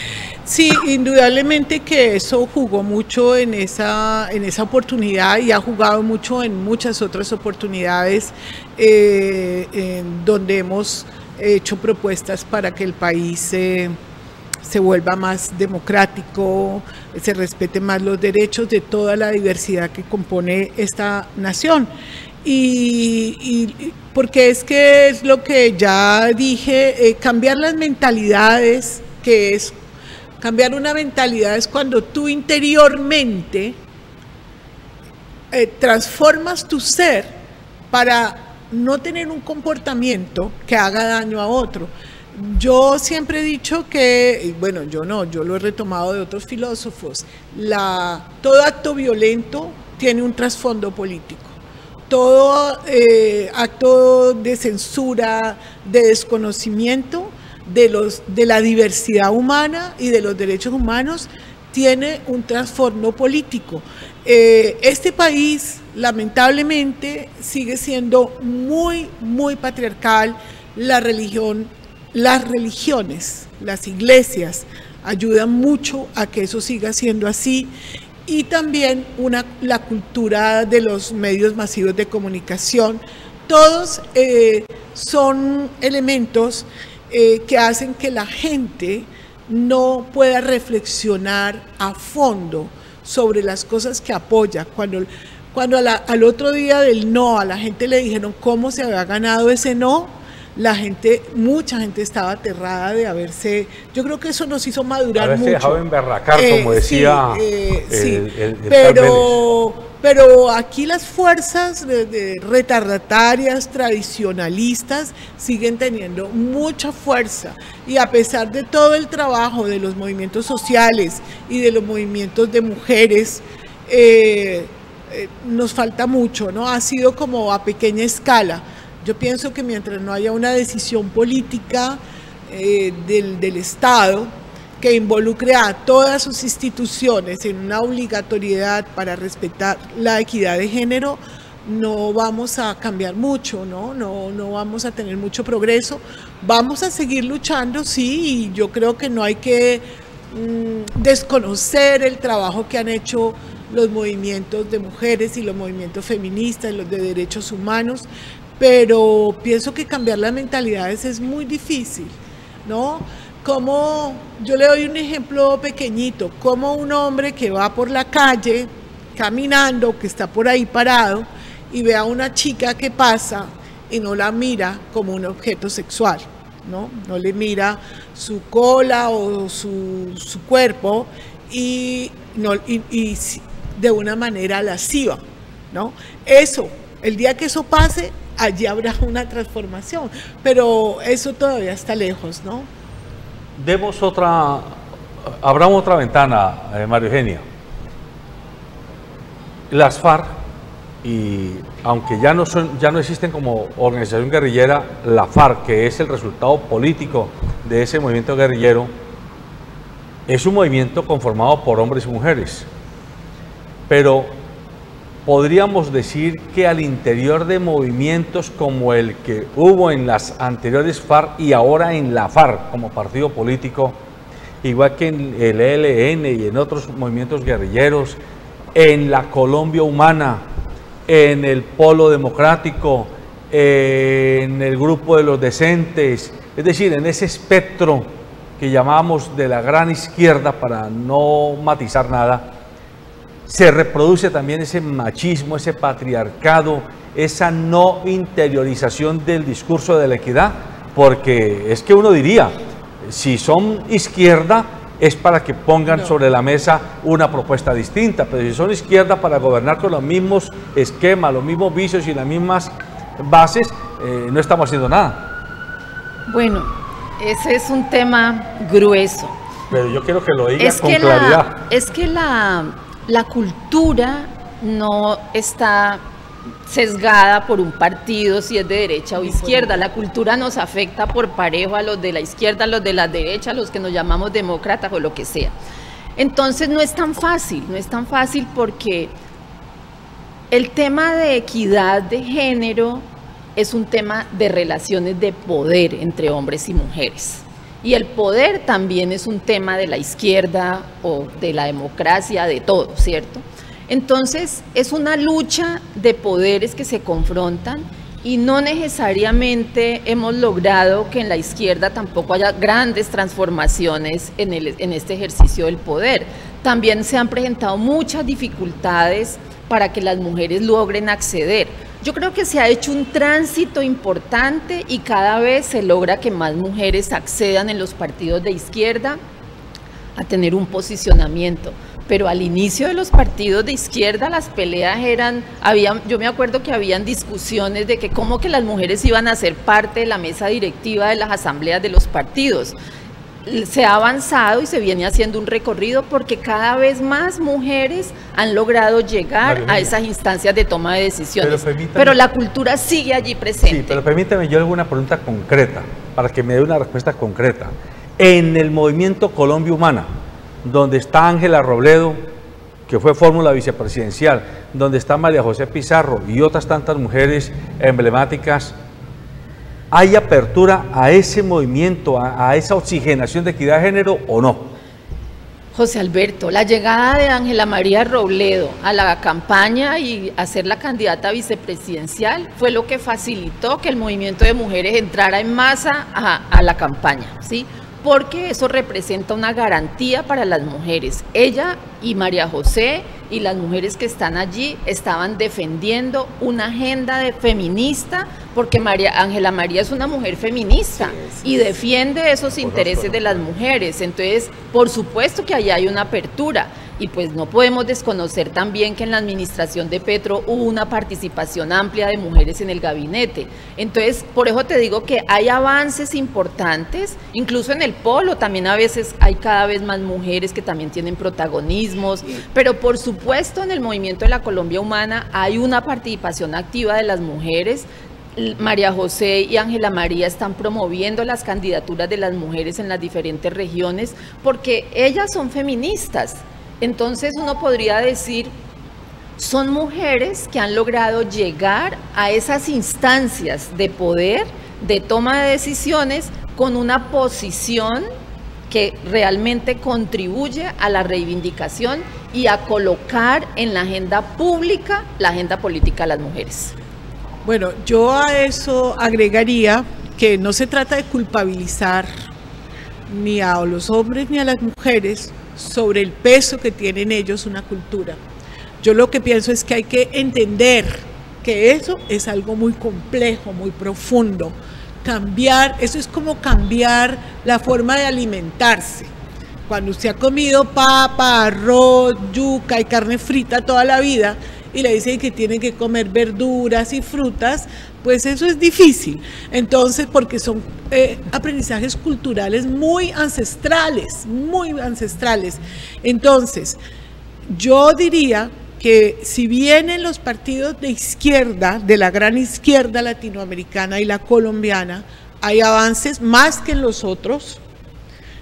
Speaker 4: Sí, indudablemente que eso jugó mucho en esa oportunidad, y ha jugado mucho en muchas otras oportunidades en donde hemos hecho propuestas para que el país se vuelva más democrático, se respete más los derechos de toda la diversidad que compone esta nación. Y porque es lo que ya dije, cambiar las mentalidades, que es cambiar una mentalidad es cuando tú interiormente transformas tu ser para no tener un comportamiento que haga daño a otro. Yo siempre he dicho que, bueno, yo lo he retomado de otros filósofos, todo acto violento tiene un trasfondo político. Todo acto de censura, de desconocimiento de la diversidad humana y de los derechos humanos tiene un trasfondo político. Este país, lamentablemente, sigue siendo muy, muy patriarcal. Las religiones, las iglesias ayudan mucho a que eso siga siendo así. Y también la cultura de los medios masivos de comunicación. Todos son elementos que hacen que la gente no pueda reflexionar a fondo sobre las cosas que apoya. Cuando al otro día del no a la gente le dijeron cómo se había ganado ese no, mucha gente estaba aterrada de haberse, yo creo que eso nos hizo madurar mucho.
Speaker 3: Dejado emberracar, como decía
Speaker 4: pero aquí las fuerzas retardatarias, tradicionalistas, siguen teniendo mucha fuerza, y a pesar de todo el trabajo de los movimientos sociales y de los movimientos de mujeres, nos falta mucho, ¿no? Ha sido como a pequeña escala. Yo pienso que mientras no haya una decisión política del Estado que involucre a todas sus instituciones en una obligatoriedad para respetar la equidad de género, no vamos a cambiar mucho, no vamos a tener mucho progreso. Vamos a seguir luchando, sí, y yo creo que no hay que desconocer el trabajo que han hecho los movimientos de mujeres y los movimientos feministas y los de derechos humanos, pero pienso que cambiar las mentalidades es muy difícil, ¿no? Como yo le doy un ejemplo pequeñito, como un hombre que va por la calle caminando, que está por ahí parado, y ve a una chica que pasa y no la mira como un objeto sexual, ¿no? No le mira su cola o su cuerpo y de una manera lasciva, ¿no? Eso, el día que eso pase, allí habrá una transformación, pero eso todavía está lejos, ¿no?
Speaker 3: Abramos otra ventana, María Eugenia. Las FARC, y aunque ya no existen como organización guerrillera, la FARC, que es el resultado político de ese movimiento guerrillero, es un movimiento conformado por hombres y mujeres. Pero podríamos decir que al interior de movimientos como el que hubo en las anteriores FARC y ahora en la FARC como partido político, igual que en el ELN y en otros movimientos guerrilleros, en la Colombia Humana, en el Polo Democrático, en el Grupo de los Decentes, es decir, en ese espectro que llamamos de la gran izquierda, para no matizar nada, se reproduce también ese machismo, ese patriarcado, esa no interiorización del discurso de la equidad, porque es que uno diría, si son izquierda es para que pongan sobre la mesa una propuesta distinta, pero si son izquierda para gobernar con los mismos esquemas, los mismos vicios y las mismas bases, no estamos haciendo nada.
Speaker 5: Bueno, ese es un tema grueso.
Speaker 3: Pero yo quiero que lo diga con claridad.
Speaker 5: Es que la cultura no está sesgada por un partido, si es de derecha o izquierda. La cultura nos afecta por parejo a los de la izquierda, a los de la derecha, a los que nos llamamos demócratas o lo que sea. Entonces no es tan fácil porque el tema de equidad de género es un tema de relaciones de poder entre hombres y mujeres. Y el poder también es un tema de la izquierda o de la democracia, de todo, ¿cierto? Entonces, es una lucha de poderes que se confrontan y no necesariamente hemos logrado que en la izquierda tampoco haya grandes transformaciones en este ejercicio del poder. También se han presentado muchas dificultades para que las mujeres logren acceder. Yo creo que se ha hecho un tránsito importante y cada vez se logra que más mujeres accedan en los partidos de izquierda a tener un posicionamiento. Pero al inicio de los partidos de izquierda las peleas yo me acuerdo que habían discusiones de que cómo que las mujeres iban a ser parte de la mesa directiva de las asambleas de los partidos. Se ha avanzado y se viene haciendo un recorrido porque cada vez más mujeres han logrado llegar a esas instancias de toma de decisiones. Pero la cultura sigue allí presente.
Speaker 3: Sí, pero permítame yo alguna pregunta concreta, para que me dé una respuesta concreta. En el movimiento Colombia Humana, donde está Ángela Robledo, que fue fórmula vicepresidencial, donde está María José Pizarro y otras tantas mujeres emblemáticas, ¿hay apertura a ese movimiento, a esa oxigenación de equidad de género o no?
Speaker 5: José Alberto, la llegada de Ángela María Robledo a la campaña y a ser la candidata vicepresidencial fue lo que facilitó que el movimiento de mujeres entrara en masa a la campaña, ¿sí? Porque eso representa una garantía para las mujeres. Ella y María José y las mujeres que están allí estaban defendiendo una agenda feminista, porque Ángela María es una mujer feminista y defiende esos intereses de las mujeres. Entonces, por supuesto que allá hay una apertura. Y pues no podemos desconocer también que en la administración de Petro hubo una participación amplia de mujeres en el gabinete. Entonces, por eso te digo que hay avances importantes, incluso en el polo también a veces hay cada vez más mujeres que también tienen protagonismos, pero por supuesto en el movimiento de la Colombia Humana hay una participación activa de las mujeres. María José y Ángela María están promoviendo las candidaturas de las mujeres en las diferentes regiones porque ellas son feministas. Entonces uno podría decir, son mujeres que han logrado llegar a esas instancias de poder, de toma de decisiones, con una posición que realmente contribuye a la reivindicación y a colocar en la agenda pública, la agenda política de las mujeres.
Speaker 4: Bueno, yo a eso agregaría que no se trata de culpabilizar ni a los hombres ni a las mujeres sobre el peso que tienen ellos una cultura. Yo lo que pienso es que hay que entender que eso es algo muy complejo, muy profundo. cambiar, eso es como cambiar la forma de alimentarse. Cuando usted ha comido papa, arroz, yuca y carne frita toda la vida y le dicen que tiene que comer verduras y frutas, pues eso es difícil. Entonces, porque son aprendizajes culturales muy ancestrales, muy ancestrales. Entonces, yo diría que si bien en los partidos de izquierda, de la gran izquierda latinoamericana y la colombiana, hay avances más que en los otros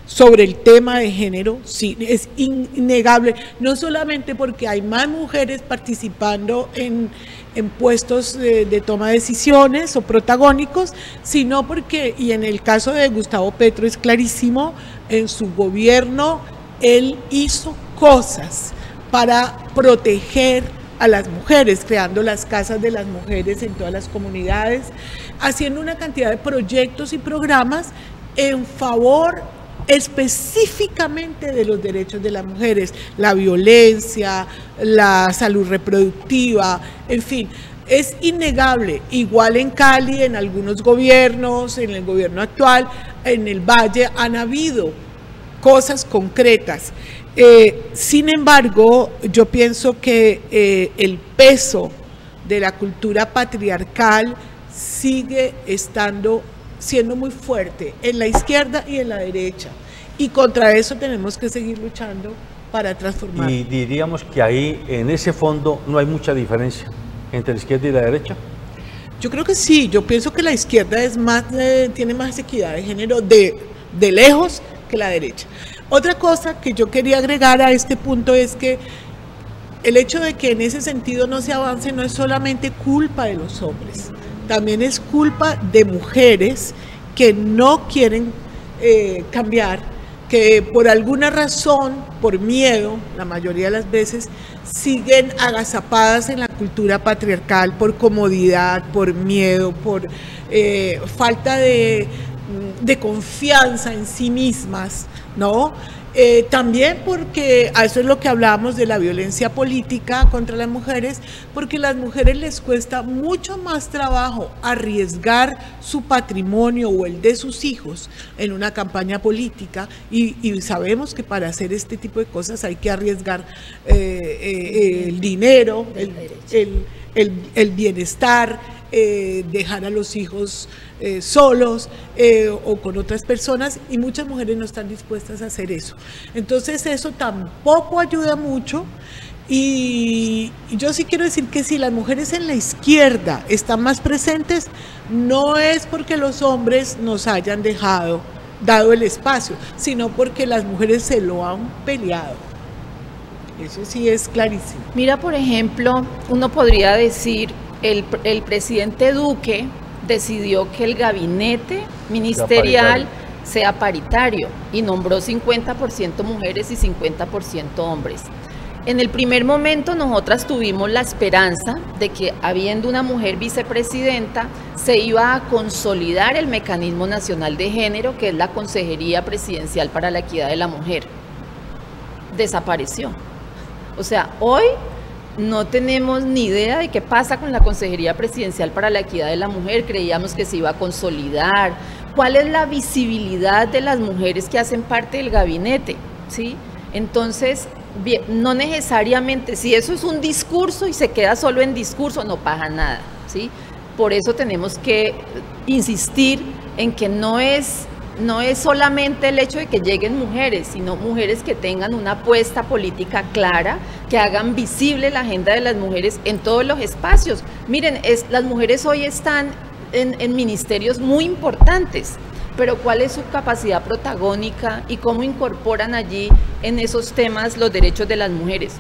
Speaker 4: sobre el tema de género, sí, es innegable, no solamente porque hay más mujeres participando en puestos de toma de decisiones o protagónicos, sino porque, y en el caso de Gustavo Petro es clarísimo, en su gobierno él hizo cosas para proteger a las mujeres, creando las casas de las mujeres en todas las comunidades, haciendo una cantidad de proyectos y programas en favor específicamente de los derechos de las mujeres, la violencia, la salud reproductiva, en fin, es innegable. Igual en Cali, en algunos gobiernos, en el gobierno actual, en el Valle, han habido cosas concretas. Sin embargo, yo pienso que el peso de la cultura patriarcal sigue siendo muy fuerte en la izquierda y en la derecha, y contra eso tenemos que seguir luchando para transformar.
Speaker 3: Y diríamos que ahí, en ese fondo, no hay mucha diferencia entre la izquierda y la derecha.
Speaker 4: Yo creo que sí, yo pienso que la izquierda es más, tiene más equidad de género de lejos que la derecha. Otra cosa que yo quería agregar a este punto es que el hecho de que en ese sentido no se avance no es solamente culpa de los hombres, también es culpa de mujeres que no quieren cambiar, que por alguna razón, por miedo, la mayoría de las veces, siguen agazapadas en la cultura patriarcal por comodidad, por miedo, por falta de confianza en sí mismas, ¿no? También porque a eso es lo que hablábamos de la violencia política contra las mujeres, porque a las mujeres les cuesta mucho más trabajo arriesgar su patrimonio o el de sus hijos en una campaña política, y sabemos que para hacer este tipo de cosas hay que arriesgar el dinero, el bienestar, dejar a los hijos solos o con otras personas, y muchas mujeres no están dispuestas a hacer eso. Entonces eso tampoco ayuda mucho, y yo sí quiero decir que si las mujeres en la izquierda están más presentes, no es porque los hombres nos hayan dado el espacio, sino porque las mujeres se lo han peleado. Eso sí es clarísimo.
Speaker 5: Mira, por ejemplo, uno podría decir, el presidente Duque decidió que el gabinete ministerial sea paritario y nombró 50% mujeres y 50% hombres. En el primer momento nosotras tuvimos la esperanza de que, habiendo una mujer vicepresidenta, se iba a consolidar el Mecanismo Nacional de Género, que es la Consejería Presidencial para la Equidad de la Mujer. Desapareció. O sea, hoy no tenemos ni idea de qué pasa con la Consejería Presidencial para la Equidad de la Mujer. Creíamos que se iba a consolidar. ¿Cuál es la visibilidad de las mujeres que hacen parte del gabinete? ¿Sí? Entonces, bien, no necesariamente, si eso es un discurso y se queda solo en discurso, no pasa nada, ¿sí? Por eso tenemos que insistir en que no es solamente el hecho de que lleguen mujeres, sino mujeres que tengan una apuesta política clara, que hagan visible la agenda de las mujeres en todos los espacios. Miren, las mujeres hoy están en ministerios muy importantes, pero ¿cuál es su capacidad protagónica y cómo incorporan allí en esos temas los derechos de las mujeres?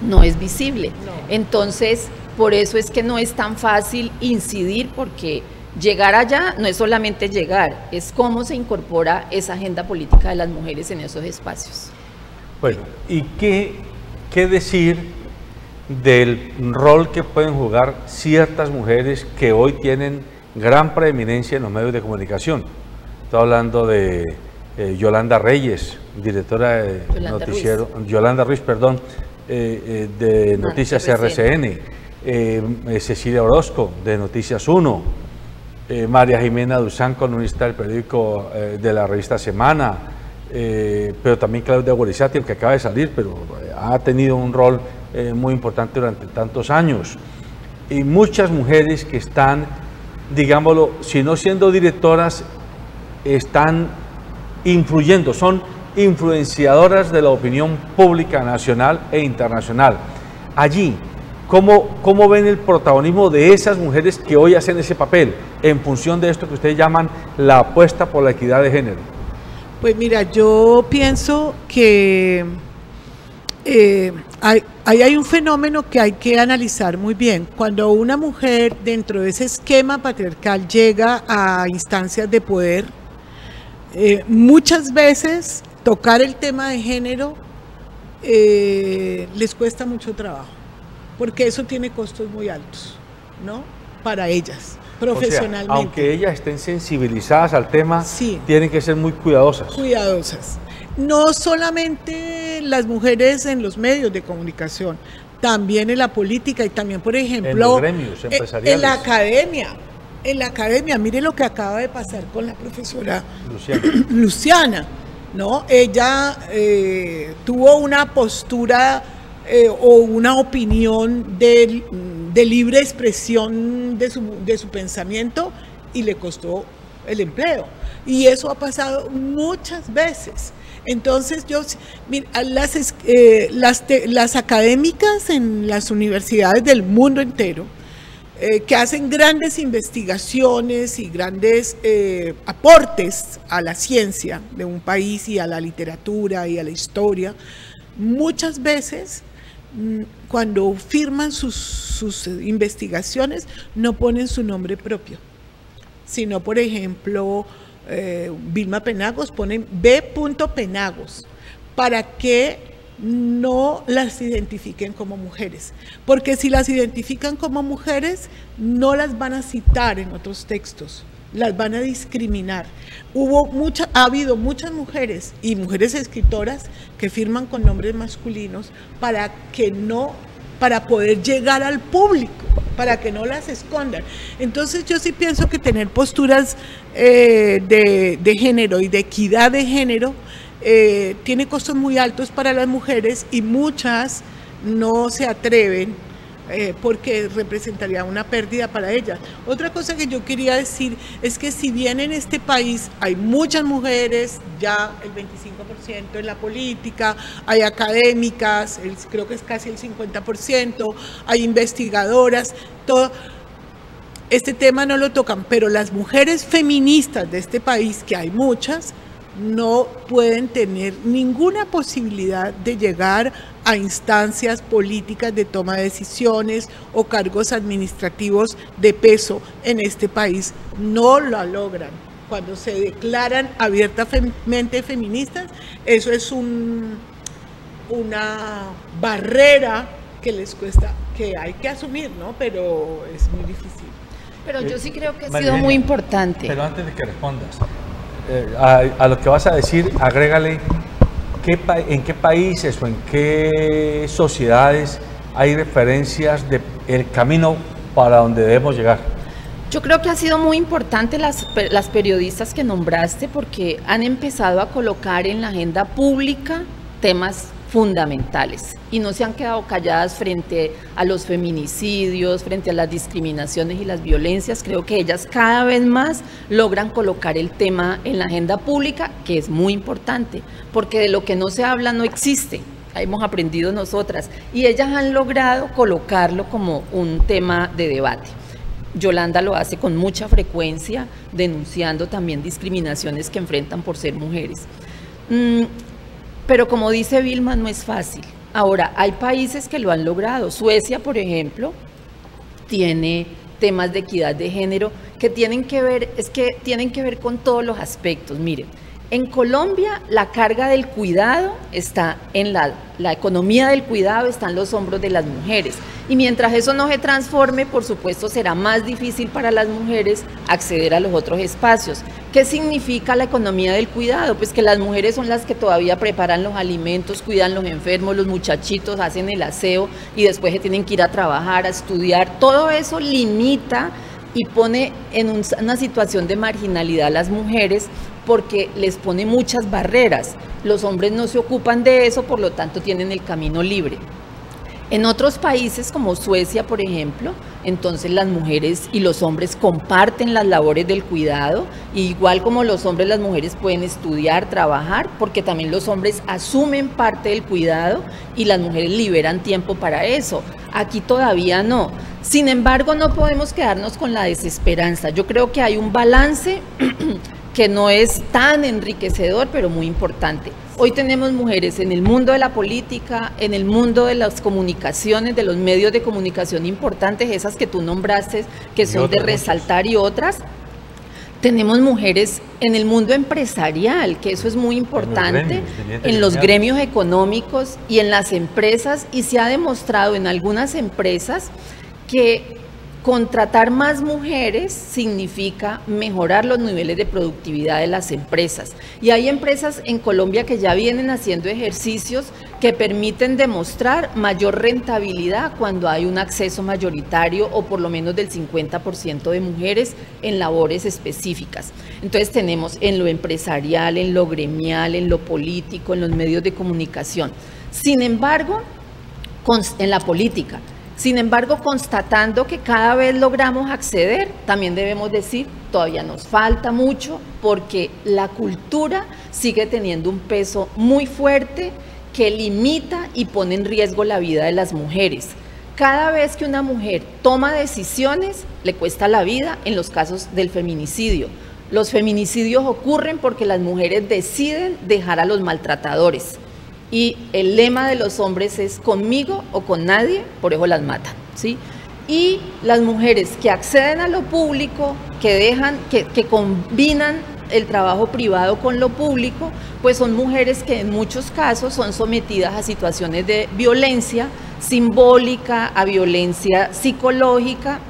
Speaker 5: No es visible. No. Entonces, por eso es que no es tan fácil incidir, porque llegar allá no es solamente llegar, es cómo se incorpora esa agenda política de las mujeres en esos espacios.
Speaker 3: Bueno, ¿y qué decir del rol que pueden jugar ciertas mujeres que hoy tienen gran preeminencia en los medios de comunicación? Estoy hablando de Yolanda Reyes, directora de noticiero, Yolanda Ruiz, perdón, de Noticias RCN, Cecilia Orozco, de Noticias 1, María Jimena Duzán, columnista del periódico de la revista Semana, pero también Claudia Gorizati, que acaba de salir, pero ha tenido un rol muy importante durante tantos años. Y muchas mujeres que están, digámoslo, si no siendo directoras, están influyendo, son influenciadoras de la opinión pública nacional e internacional. Allí, ¿cómo ven el protagonismo de esas mujeres que hoy hacen ese papel en función de esto que ustedes llaman la apuesta por la equidad de género?
Speaker 4: Pues mira, yo pienso que hay un fenómeno que hay que analizar muy bien. Cuando una mujer dentro de ese esquema patriarcal llega a instancias de poder, muchas veces tocar el tema de género les cuesta mucho trabajo, porque eso tiene costos muy altos, ¿no? Para ellas, profesionalmente.
Speaker 3: O sea, aunque ellas estén sensibilizadas al tema,
Speaker 4: sí,
Speaker 3: tienen que ser muy cuidadosas.
Speaker 4: Cuidadosas. No solamente las mujeres en los medios de comunicación, también en la política y también, por ejemplo,
Speaker 3: en los gremios empresariales.
Speaker 4: En la academia, mire lo que acaba de pasar con la profesora
Speaker 3: Luciana,
Speaker 4: ¿no? Ella tuvo una postura o una opinión de libre expresión de su pensamiento y le costó el empleo. Y eso ha pasado muchas veces. Entonces, mira, las académicas en las universidades del mundo entero, que hacen grandes investigaciones y grandes aportes a la ciencia de un país y a la literatura y a la historia, muchas veces cuando firman sus investigaciones no ponen su nombre propio, sino, por ejemplo, Vilma Penagos, ponen B. Penagos, para que no las identifiquen como mujeres, porque si las identifican como mujeres no las van a citar en otros textos, las van a discriminar. Ha habido muchas mujeres y mujeres escritoras que firman con nombres masculinos para poder llegar al público, para que no las escondan. Entonces yo sí pienso que tener posturas de género y de equidad de género tiene costos muy altos para las mujeres y muchas no se atreven porque representaría una pérdida para ellas. Otra cosa que yo quería decir es que si bien en este país hay muchas mujeres, ya el 25% en la política, hay académicas, creo que es casi el 50%, hay investigadoras, todo este tema no lo tocan, pero las mujeres feministas de este país, que hay muchas, no pueden tener ninguna posibilidad de llegar a instancias políticas de toma de decisiones o cargos administrativos de peso en este país. No lo logran. Cuando se declaran abiertamente feministas, eso es una barrera que les cuesta, que hay que asumir, ¿no? Pero es muy difícil.
Speaker 5: Pero yo sí creo que ha sido muy importante.
Speaker 3: Pero antes de que respondas, a lo que vas a decir, agrégale en qué países o en qué sociedades hay referencias del camino para donde debemos llegar.
Speaker 5: Yo creo que ha sido muy importante las periodistas que nombraste, porque han empezado a colocar en la agenda pública temas fundamentales y no se han quedado calladas frente a los feminicidios, frente a las discriminaciones y las violencias. Creo que ellas cada vez más logran colocar el tema en la agenda pública, que es muy importante, porque de lo que no se habla no existe. Hemos aprendido nosotras y ellas han logrado colocarlo como un tema de debate. Yolanda lo hace con mucha frecuencia, denunciando también discriminaciones que enfrentan por ser mujeres. Pero como dice Vilma, no es fácil. Ahora, hay países que lo han logrado. Suecia, por ejemplo, tiene temas de equidad de género que tienen que ver con todos los aspectos. Miren, en Colombia la carga del cuidado está en la economía del cuidado está en los hombros de las mujeres. Y mientras eso no se transforme, por supuesto, será más difícil para las mujeres acceder a los otros espacios. ¿Qué significa la economía del cuidado? Pues que las mujeres son las que todavía preparan los alimentos, cuidan los enfermos, los muchachitos, hacen el aseo y después se tienen que ir a trabajar, a estudiar. Todo eso limita y pone en una situación de marginalidad a las mujeres porque les pone muchas barreras. Los hombres no se ocupan de eso, por lo tanto tienen el camino libre. En otros países como Suecia, por ejemplo, entonces las mujeres y los hombres comparten las labores del cuidado, y igual como los hombres, las mujeres pueden estudiar, trabajar, porque también los hombres asumen parte del cuidado y las mujeres liberan tiempo para eso. Aquí todavía no. Sin embargo, no podemos quedarnos con la desesperanza. Yo creo que hay un balance que no es tan enriquecedor, pero muy importante. Hoy tenemos mujeres en el mundo de la política, en el mundo de las comunicaciones, de los medios de comunicación importantes, esas que tú nombraste, que son de resaltar, y otras. Tenemos mujeres en el mundo empresarial, que eso es muy importante, en los gremios económicos y en las empresas, y se ha demostrado en algunas empresas que contratar más mujeres significa mejorar los niveles de productividad de las empresas. Y hay empresas en Colombia que ya vienen haciendo ejercicios que permiten demostrar mayor rentabilidad cuando hay un acceso mayoritario o por lo menos del 50% de mujeres en labores específicas. Entonces tenemos en lo empresarial, en lo gremial, en lo político, en los medios de comunicación. Sin embargo, en la política. Sin embargo, constatando que cada vez logramos acceder, también debemos decir, todavía nos falta mucho, porque la cultura sigue teniendo un peso muy fuerte que limita y pone en riesgo la vida de las mujeres. Cada vez que una mujer toma decisiones, le cuesta la vida en los casos del feminicidio. Los feminicidios ocurren porque las mujeres deciden dejar a los maltratadores. Y el lema de los hombres es conmigo o con nadie, por eso las matan, ¿sí? Y las mujeres que acceden a lo público, que combinan el trabajo privado con lo público, pues son mujeres que en muchos casos son sometidas a situaciones de violencia simbólica, a violencia psicológica,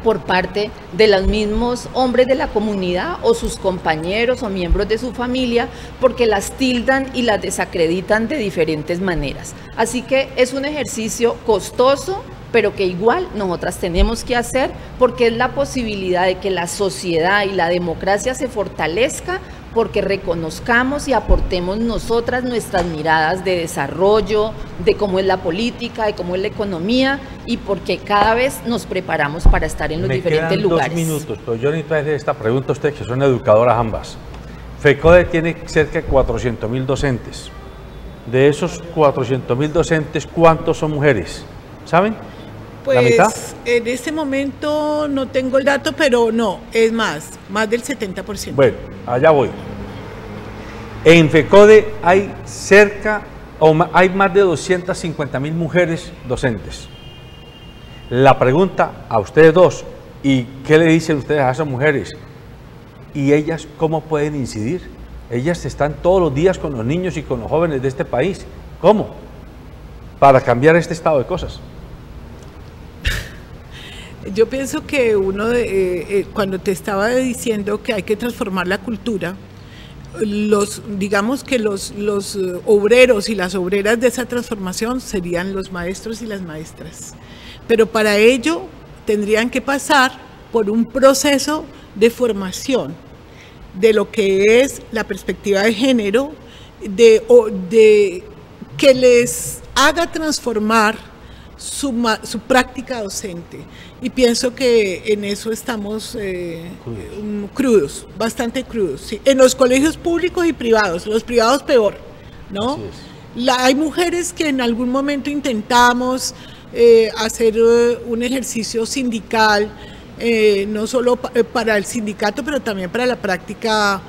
Speaker 5: por parte de los mismos hombres de la comunidad o sus compañeros o miembros de su familia, porque las tildan y las desacreditan de diferentes maneras. Así que es un ejercicio costoso, pero que igual nosotras tenemos que hacer, porque es la posibilidad de que la sociedad y la democracia se fortalezca, porque reconozcamos y aportemos nosotras nuestras miradas de desarrollo, de cómo es la política, de cómo es la economía, y porque cada vez nos preparamos para estar en los diferentes lugares.
Speaker 3: 2 minutos, pero yo necesito hacer esta pregunta a ustedes, que son educadoras ambas. FECODE tiene cerca de 400.000 docentes. De esos 400.000 docentes, ¿cuántos son mujeres? ¿Saben?
Speaker 4: Pues
Speaker 3: ¿La mitad?
Speaker 4: En este momento no tengo el dato, pero no, es más del 70%.
Speaker 3: Bueno, allá voy. En FECODE hay hay más de 250.000 mujeres docentes. La pregunta a ustedes dos, ¿y qué le dicen ustedes a esas mujeres? ¿Y ellas cómo pueden incidir? Ellas están todos los días con los niños y con los jóvenes de este país. ¿Cómo? Para cambiar este estado de cosas.
Speaker 4: Yo pienso que cuando te estaba diciendo que hay que transformar la cultura, digamos que los obreros y las obreras de esa transformación serían los maestros y las maestras. Pero para ello tendrían que pasar por un proceso de formación de lo que es la perspectiva de género, de que les haga transformar su práctica docente, y pienso que en eso estamos crudos, bastante crudos, sí. En los colegios públicos y privados, los privados peor, ¿no? Hay mujeres que en algún momento intentamos hacer un ejercicio sindical, no solo para el sindicato, pero también para la práctica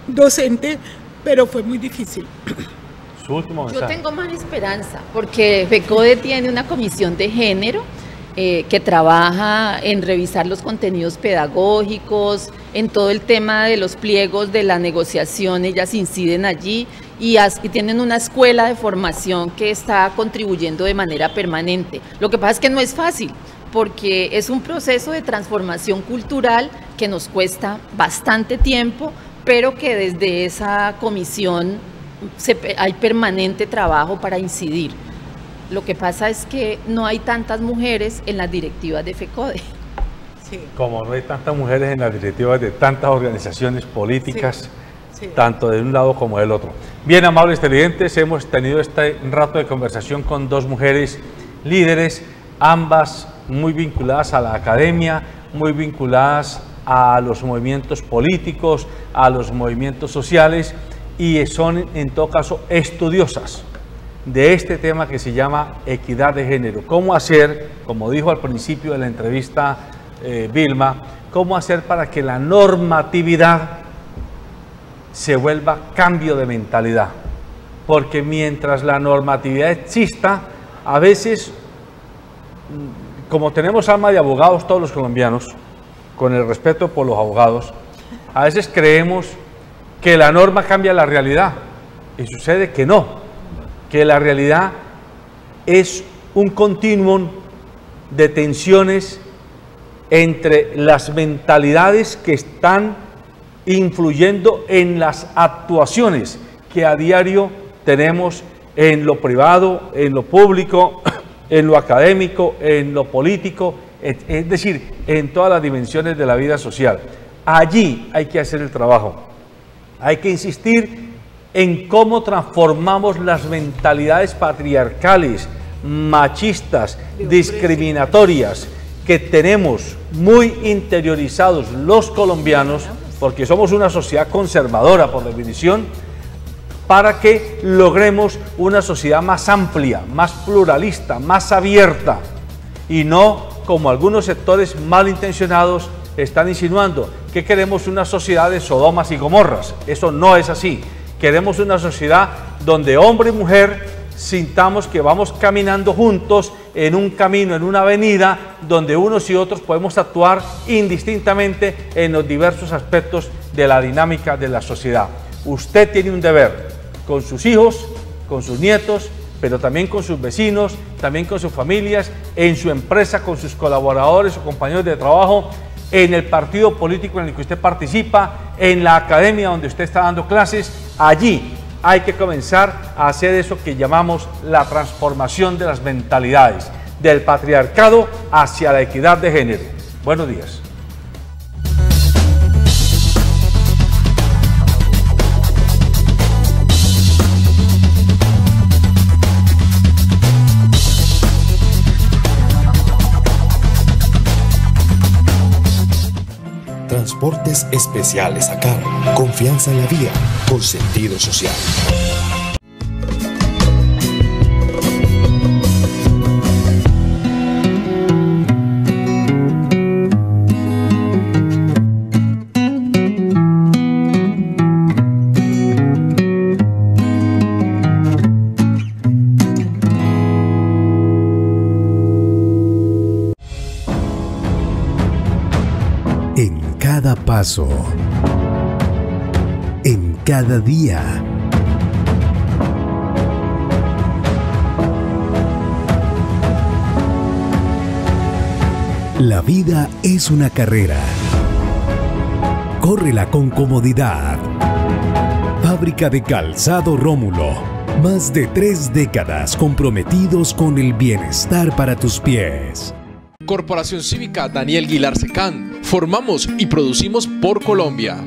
Speaker 4: docente, pero fue muy difícil.
Speaker 5: Yo tengo más esperanza, porque FECODE tiene una comisión de género que trabaja en revisar los contenidos pedagógicos, en todo el tema de los pliegos de la negociación, ellas inciden allí, y tienen una escuela de formación que está contribuyendo de manera permanente. Lo que pasa es que no es fácil, porque es un proceso de transformación cultural que nos cuesta bastante tiempo, pero que desde esa comisión hay permanente trabajo para incidir. Lo que pasa es que no hay tantas mujeres en las directivas de FECODE.
Speaker 4: Sí.
Speaker 3: Como no hay tantas mujeres en las directivas de tantas organizaciones políticas,
Speaker 4: Sí.
Speaker 3: tanto de un lado como del otro. Bien, amables televidentes, hemos tenido este rato de conversación con dos mujeres líderes, ambas muy vinculadas a la academia, muy vinculadas a los movimientos políticos, a los movimientos sociales, y son en todo caso estudiosas de este tema que se llama equidad de género. ¿Cómo hacer, como dijo al principio de la entrevista Vilma, cómo hacer para que la normatividad se vuelva cambio de mentalidad? Porque mientras la normatividad exista, a veces, como tenemos alma de abogados todos los colombianos, con el respeto por los abogados, a veces creemos que la norma cambia la realidad, y sucede que no, que la realidad es un continuum de tensiones entre las mentalidades que están influyendo en las actuaciones que a diario tenemos en lo privado, en lo público, en lo académico, en lo político, es decir, en todas las dimensiones de la vida social. Allí hay que hacer el trabajo. Hay que insistir en cómo transformamos las mentalidades patriarcales, machistas, discriminatorias que tenemos muy interiorizados los colombianos, porque somos una sociedad conservadora por definición, para que logremos una sociedad más amplia, más pluralista, más abierta, y no como algunos sectores malintencionados están insinuando, que queremos una sociedad de Sodomas y Gomorras. Eso no es así. Queremos una sociedad donde hombre y mujer sintamos que vamos caminando juntos en un camino, en una avenida, donde unos y otros podemos actuar indistintamente en los diversos aspectos de la dinámica de la sociedad. Usted tiene un deber con sus hijos, con sus nietos, pero también con sus vecinos, también con sus familias, en su empresa, con sus colaboradores o compañeros de trabajo, en el partido político en el que usted participa, en la academia donde usted está dando clases. Allí hay que comenzar a hacer eso que llamamos la transformación de las mentalidades, del patriarcado hacia la equidad de género. Buenos días.
Speaker 1: Transportes especiales a cargo. Confianza en la vía, con sentido social.
Speaker 6: En cada paso, en cada día, la vida es una carrera. Córrela con comodidad. Fábrica de Calzado Rómulo. Más de 3 décadas comprometidos con el bienestar para tus pies.
Speaker 7: Corporación Cívica Daniel Guilar Secán. Formamos y producimos por Colombia.